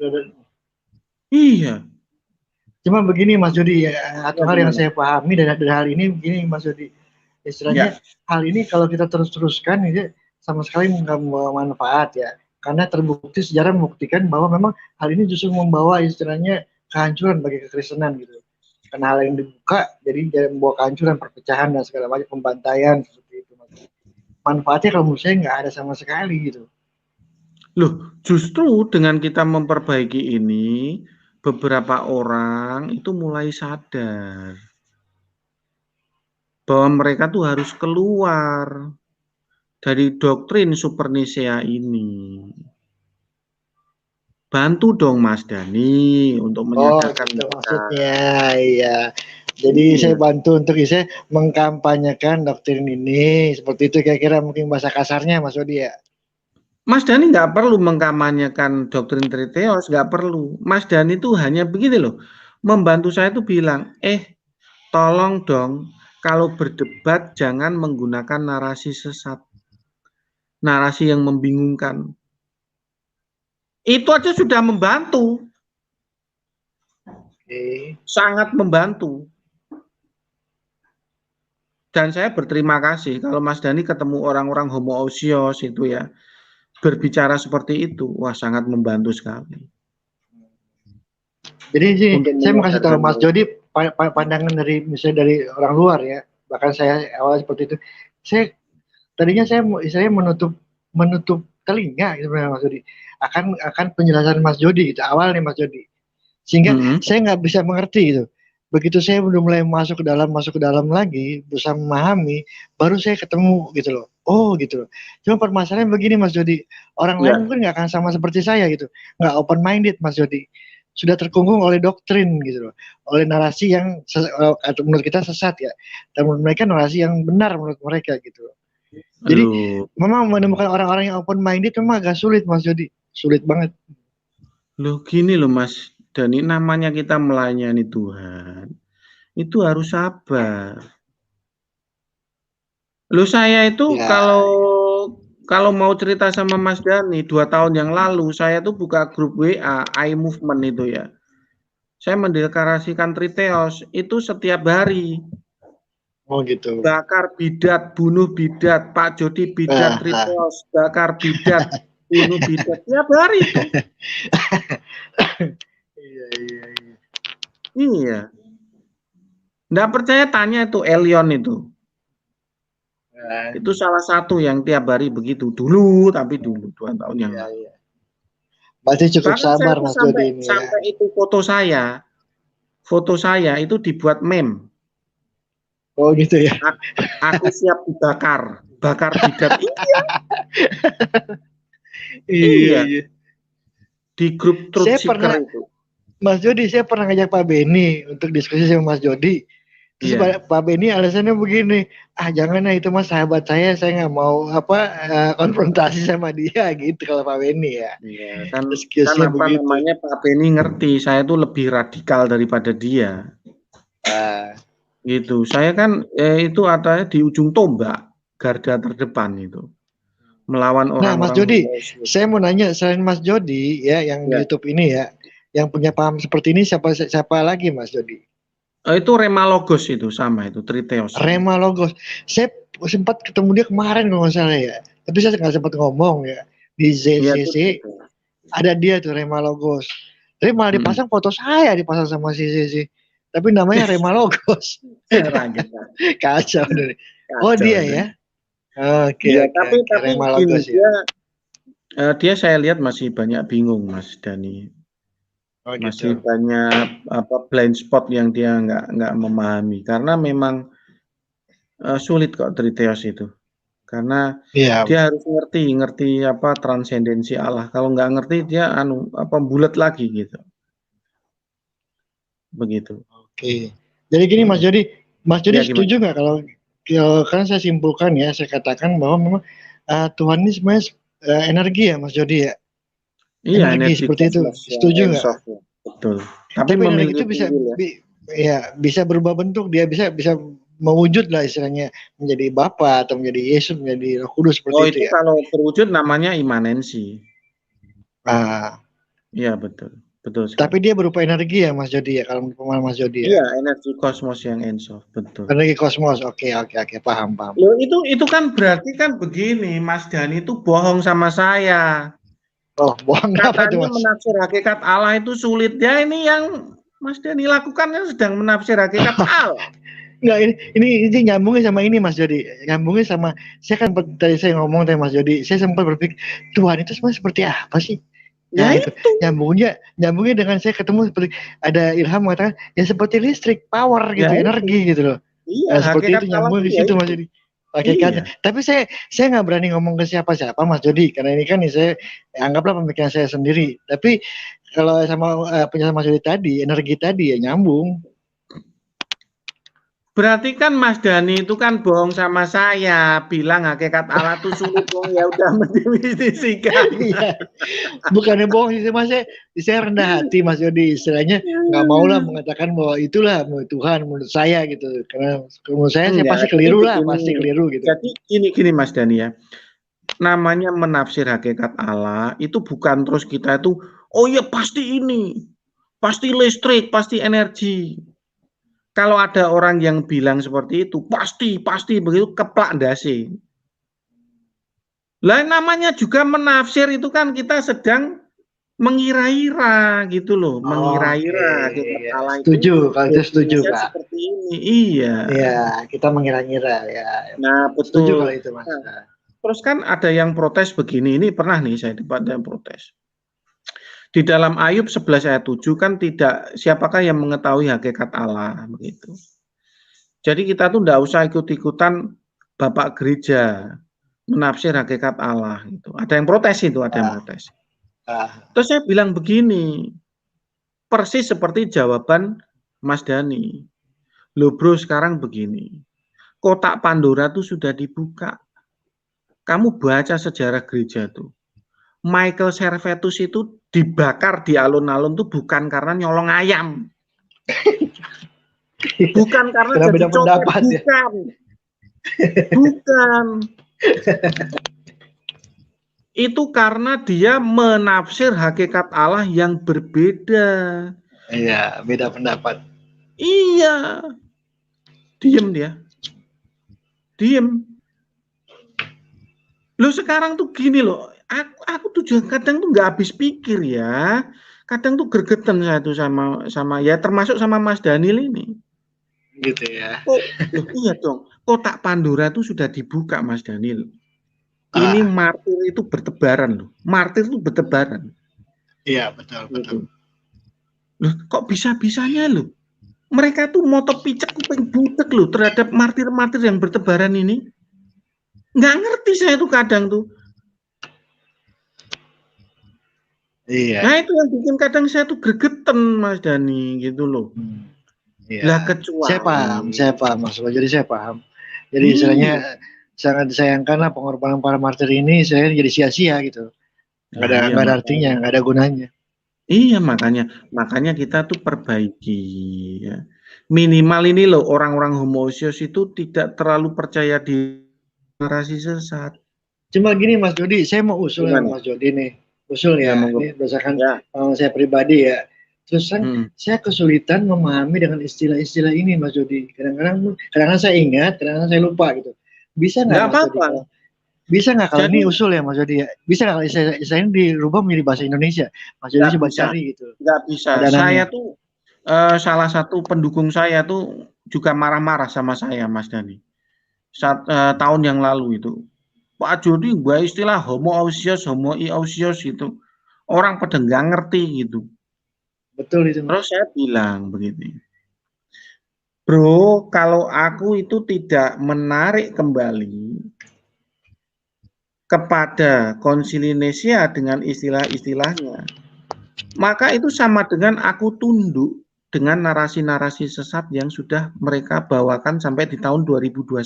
Cuma begini Mas Jody, satu hal yang saya pahami dari hal ini begini Mas Jody, istilahnya hal ini kalau kita terus-teruskan itu sama sekali nggak membawa manfaat ya, karena terbukti sejarah membuktikan bahwa memang hal ini justru membawa istilahnya kehancuran bagi kekristenan gitu, karena hal yang dibuka jadi membawa kehancuran, perpecahan dan segala macam pembantaian seperti itu. Manfaatnya kalau menurut saya nggak ada sama sekali gitu. Loh, justru dengan kita memperbaiki ini, beberapa orang itu mulai sadar bahwa mereka tuh harus keluar dari doktrin Supernisea ini. Bantu dong Mas Dani untuk menyadarkan gitu maksudnya, iya. Jadi saya bantu untuk saya mengkampanyekan doktrin ini, seperti itu kira-kira mungkin bahasa kasarnya Mas Odi ya. Mas Dani nggak perlu mengkampanyekan doktrin Triteos, nggak perlu. Mas Dani itu hanya begini loh, membantu saya itu bilang, tolong dong, kalau berdebat jangan menggunakan narasi sesat, narasi yang membingungkan. Itu aja sudah membantu. Sangat membantu. Dan saya berterima kasih kalau Mas Dani ketemu orang-orang homoousios itu ya, berbicara seperti itu, wah sangat membantu sekali. Jadi sih, saya mau kasih tahu Mas Jody pandangan dari misalnya dari orang luar ya, bahkan saya awal seperti itu, tadinya saya menutup telinga sebenarnya Mas Jody akan penjelasan Mas Jody itu awal nih Mas Jody, sehingga saya nggak bisa mengerti gitu. Begitu saya belum mulai masuk ke dalam lagi, berusaha memahami, baru saya ketemu gitu loh. Oh gitu loh. Cuma permasalahan begini Mas Jody, orang lain mungkin nggak akan sama seperti saya gitu, nggak open minded Mas Jody, sudah terkungkung oleh doktrin gitu loh, oleh narasi yang menurut kita sesat ya, dan menurut mereka narasi yang benar menurut mereka gitu loh. Jadi memang menemukan orang-orang yang open minded memang agak sulit Mas Jody, sulit banget. Loh gini loh Mas Dani, namanya kita melayani Tuhan, itu harus sabar. Loh saya itu kalau mau cerita sama Mas Dani 2 tahun yang lalu, saya tuh buka grup WA, iMovement itu ya. Saya mendeklarasikan Triteos itu setiap hari. Oh gitu. Bakar bidat, bunuh bidat, Pak Jody bidat, Triteos, bakar bidat, bunuh bidat, tiap hari itu. Iya. Nggak percaya tanya itu Elion itu. Itu salah satu yang tiap hari begitu dulu 2 tahun yang lalu. Berarti cukup sabar Mas Jody ini sampai itu foto saya itu dibuat meme. Oh gitu ya. Aku siap dibakar, bakar bidat. Iya. Iya, di grup Truth Saya Seeker pernah, itu. Mas Jody, saya pernah ngajak Pak Beni untuk diskusi sama Mas Jody. Terus Iya. Pak Beni alasannya begini, jangan itu Mas sahabat saya nggak mau konfrontasi sama dia gitu kalau Pak Beni ya. Iya, kan Excuse-nya apa begitu. namanya, Pak Beni ngerti saya tuh lebih radikal daripada dia. Gitu. Saya kan itu ada di ujung tombak, garda terdepan itu. Melawan Nah, Mas orang-orang Jody, saya mau nanya selain Mas Jody ya yang di YouTube ini ya, yang punya paham seperti ini siapa lagi Mas Jody? Itu Remalogos itu sama itu Triteos. Remalogos. Saya sempat ketemu dia kemarin kalau nggak salah ya. Tapi saya nggak sempat ngomong ya. Di Ya, ZCC ada dia tuh Remalogos. Tapi malah dipasang foto saya dipasang sama si ZCC. Tapi namanya Remalogos. Kacau deh. Oh dia ya. Oke, tapi Remalogos gini, dia saya lihat masih banyak bingung Mas Dani. Masih banyak blind spot yang dia nggak memahami karena memang sulit kok Triteos itu. Karena dia harus ngerti transendensi Allah. Kalau nggak ngerti dia bulat lagi gitu. Begitu. Oke. Jadi gini Mas Jody setuju nggak kalau kan saya simpulkan ya, saya katakan bahwa memang Tuhan ini sebenarnya energi ya Mas Jody ya. Iya, energi seperti itu. Setuju nggak? Betul. Tapi energi itu bisa berubah bentuk, dia bisa mewujud lah istilahnya menjadi Bapa atau menjadi Yesus, menjadi Roh Kudus seperti itu ya. Kalau terwujud namanya imanensi. Iya betul sekali. Tapi dia berupa energi ya Mas Jody ya, kalau pemahaman Mas Jody Iya, ya. energi kosmos yang ensof, betul. Energi kosmos, oke, paham. Loh, itu kan berarti kan begini, Mas Dani itu bohong sama saya. Oh, bohong apa tuh Mas? Menafsir hakikat Allah itu sulit. Ya ini yang Mas Dani lakukan sedang menafsir hakikat Allah. Enggak, ini nyambungnya sama ini Mas Jody. Nyambungnya sama, saya kan tadi saya ngomong tadi Mas Jody, saya sempat berpikir, Tuhan itu seperti apa sih? Nah, itu nyambungnya dengan saya ketemu seperti ada Ilham mengatakan ya seperti listrik, power gitu, energi gitu loh. Iya, seperti itu nyambung di situ Mas Jody. Hakikatnya. Tapi saya nggak berani ngomong ke siapa-siapa Mas Jody karena ini kan saya anggaplah pemikiran saya sendiri. Tapi kalau sama penjelasan Mas Jody tadi, energi tadi ya nyambung. Berarti kan Mas Dani itu kan bohong sama saya, bilang hakikat Allah itu sulit, ya udah mendefinisikan. Bukannya bohong sih Mas, saya rendah hati Mas Jody, istilahnya nggak mau lah mengatakan bahwa itulah Tuhan menurut saya gitu, karena menurut saya pasti keliru lah, pasti keliru gitu. Jadi gini Mas Dani ya, namanya menafsir hakikat Allah itu bukan terus kita itu, oh ya pasti ini, pasti listrik, pasti energi. Kalau ada orang yang bilang seperti itu, pasti begitu keplak ndase. Lah namanya juga menafsir itu kan kita sedang mengira-ira gitu loh, mengira-ira. Setuju, kalau itu setuju Pak. Seperti ini, iya. Iya, kita mengira-ngira ya. Nah, betul. Setuju kalau itu Mas. Terus kan ada yang protes begini, ini pernah nih saya dapat yang protes. Di dalam Ayub 11 ayat 7 kan tidak siapakah yang mengetahui hakikat Allah begitu. Jadi kita tuh enggak usah ikut-ikutan Bapak gereja menafsir hakikat Allah gitu. Ada yang protes itu, ada yang protes. Terus saya bilang begini, persis seperti jawaban Mas Dani. Loh bro, sekarang begini, kotak Pandora tuh sudah dibuka. Kamu baca sejarah gereja tuh. Michael Servetus itu dibakar di alun-alun tuh bukan karena nyolong ayam. Bukan karena jadi copet, bukan. Bukan. Itu karena dia menafsir hakikat Allah yang berbeda. Iya, beda pendapat. Iya. Diem dia. Diem. Loh sekarang tuh gini loh. Aku tuh juga kadang tuh nggak habis pikir ya. Kadang tuh gregetan saya tuh sama ya termasuk sama Mas Daniel ini. Gitu ya. Oh, loh, iya dong. Kotak Pandora tuh sudah dibuka Mas Daniel. Ini martir itu bertebaran loh. Martir itu bertebaran. Iya, betul. Loh, kok bisa-bisanya loh? Mereka tuh moto picek kuping butek loh terhadap martir-martir yang bertebaran ini. Nggak ngerti saya tuh kadang tuh. Iya. Nah itu yang bikin kadang saya tuh gregetan Mas Dani gitu loh. Iya. Lah kecuali saya paham Mas. Jadi saya paham. Jadi istilahnya sangat disayangkan lah pengorbanan para martir ini saya jadi sia-sia gitu. Nggak ada artinya, nggak ada gunanya. Iya makanya kita tuh perbaiki ya. Minimal ini loh orang-orang homosius itu tidak terlalu percaya di narasi sesat. Cuma gini Mas Jody, saya mau usul ya Mas Jody nih. Usul ya, ini berdasarkan saya pribadi ya. Terus saya kesulitan memahami dengan istilah-istilah ini Mas Jody. Kadang-kadang saya ingat, kadang-kadang saya lupa gitu. Bisa nggak Mas Jody? Bisa nggak kalau ini usul ya Mas Jody ya? Bisa nggak kalau istilah ini dirubah menjadi bahasa Indonesia? Mas Jody coba cari gitu. Nggak bisa. Saya tuh salah satu pendukung saya tuh juga marah-marah sama saya Mas Dani. Tahun yang lalu itu. Pak Jody gua istilah homoousios, homoiousios gitu. Orang pada nggak ngerti gitu. Betul itu. Terus saya bilang begini. Bro, kalau aku itu tidak menarik kembali kepada Konsili Nicea dengan istilah-istilahnya, maka itu sama dengan aku tunduk dengan narasi-narasi sesat yang sudah mereka bawakan sampai di tahun 2021.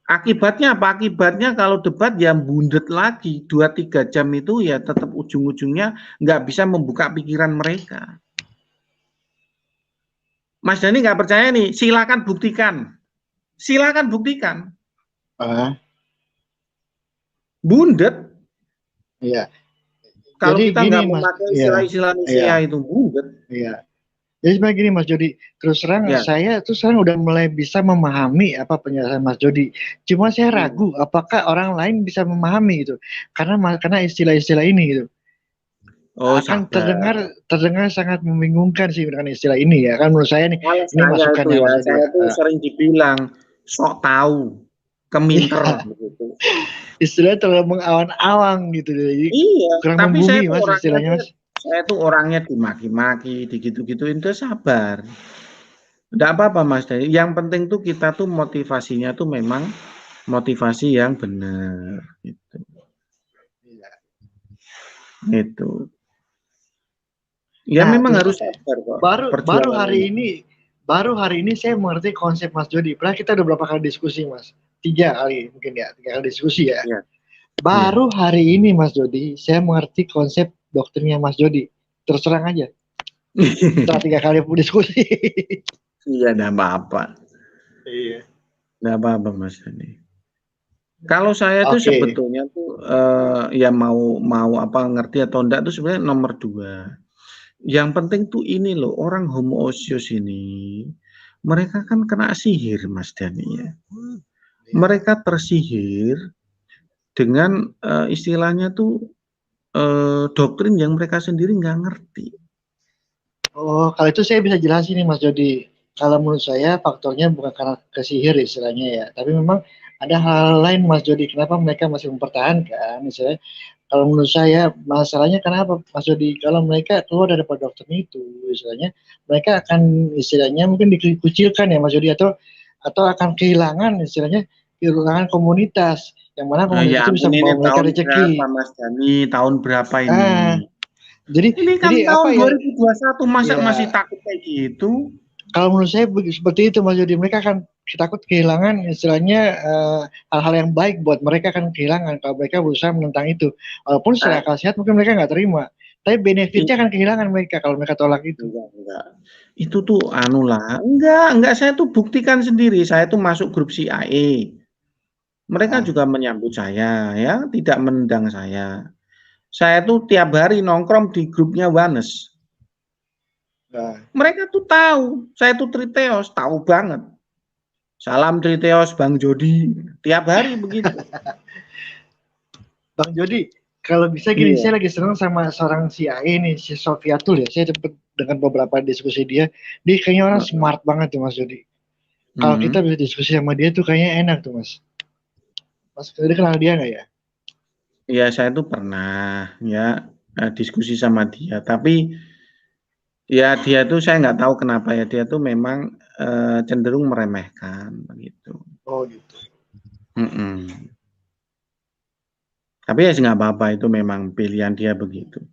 Akibatnya apa? Akibatnya kalau debat ya bundet lagi 2-3 jam itu ya tetap ujung-ujungnya nggak bisa membuka pikiran mereka. Mas Dani nggak percaya nih, silakan buktikan. Silakan buktikan. Bundet. Iya. Kalau kita nggak memakai istilah-istilah Nicea itu bundet. Iya. Jadi sebenarnya gini Mas Jody, terus terang saya tuh sekarang udah mulai bisa memahami apa penjelasan Mas Jody. Cuma saya ragu apakah orang lain bisa memahami gitu. Karena istilah-istilah ini gitu. Akan terdengar sangat membingungkan sih dengan istilah ini ya. Kan menurut saya nih ini masukannya Mas Jody. Saya tuh sering dibilang sok tahu, keminter begitu. Istilahnya terlalu mengawang-awang gitu. Jadi kurang tapi membumi Mas istilahnya Mas. Saya tuh orangnya dimaki-maki, digitu-gituin tuh sabar. Enggak apa-apa Mas Dani. Yang penting tuh kita tuh motivasinya tuh memang motivasi yang benar gitu. Itu. Ya memang harus sabar kok. Baru hari ini saya mengerti konsep Mas Jody. Pernah kita udah berapa kali diskusi Mas? 3 kali mungkin ya, 3 kali diskusi ya. Baru hari ini Mas Jody, saya mengerti konsep doktrinnya Mas Jody. Terus terang aja. Setelah 3 kali diskusi. Iya, enggak apa-apa. Iya. Enggak apa-apa Mas Jody. Kalau saya tuh sebetulnya tuh ya mau apa ngerti atau enggak tuh sebenarnya nomor 2. Yang penting tuh ini loh, orang homosius ini mereka kan kena sihir Mas Dani ya. Mereka tersihir dengan istilahnya tuh doktrin yang mereka sendiri nggak ngerti. Oh, kalau itu saya bisa jelasin nih Mas Jody. Kalau menurut saya faktornya bukan karena kesihir istilahnya ya, tapi memang ada hal lain Mas Jody. Kenapa mereka masih mempertahankan? Misalnya, kalau menurut saya masalahnya kenapa Mas Jody? Kalau mereka keluar dari doktrin itu, istilahnya mereka akan istilahnya mungkin dikucilkan ya Mas Jody atau akan kehilangan istilahnya kehilangan komunitas yang mana komunitas itu bisa membawa mereka rezeki. Mas Dani, tahun berapa ini? Jadi kan tahun 2021 masa masih takut kayak gitu? Kalau menurut saya seperti itu Mas Jody, mereka akan takut kehilangan istilahnya hal-hal yang baik buat mereka akan kehilangan kalau mereka berusaha menentang itu. Walaupun secara akal sehat mungkin mereka nggak terima, tapi benefitnya akan kehilangan mereka kalau mereka tolak itu. Enggak. Itu tuh enggak, saya tuh buktikan sendiri, saya tuh masuk grup CIA. Mereka juga menyambut saya ya, tidak menendang saya. Saya tuh tiap hari nongkrong di grupnya Wanes. Mereka tuh tahu, saya tuh Triteos, tahu banget. Salam Triteos, Bang Jody, tiap hari begitu. Bang Jody, kalau bisa gini, saya lagi senang sama seorang CIA nih, si Sofiatul ya. Saya dapat dengan beberapa diskusi dia kayaknya orang smart banget tuh Mas Jody. Kalau kita bisa diskusi sama dia tuh kayaknya enak tuh Mas. Mas Jody kenal dia nggak ya? Iya, saya tuh pernah ya diskusi sama dia, tapi Ya dia tuh saya nggak tahu kenapa ya, dia tuh memang cenderung meremehkan begitu. Oh gitu. Tapi ya nggak apa-apa, itu memang pilihan dia begitu.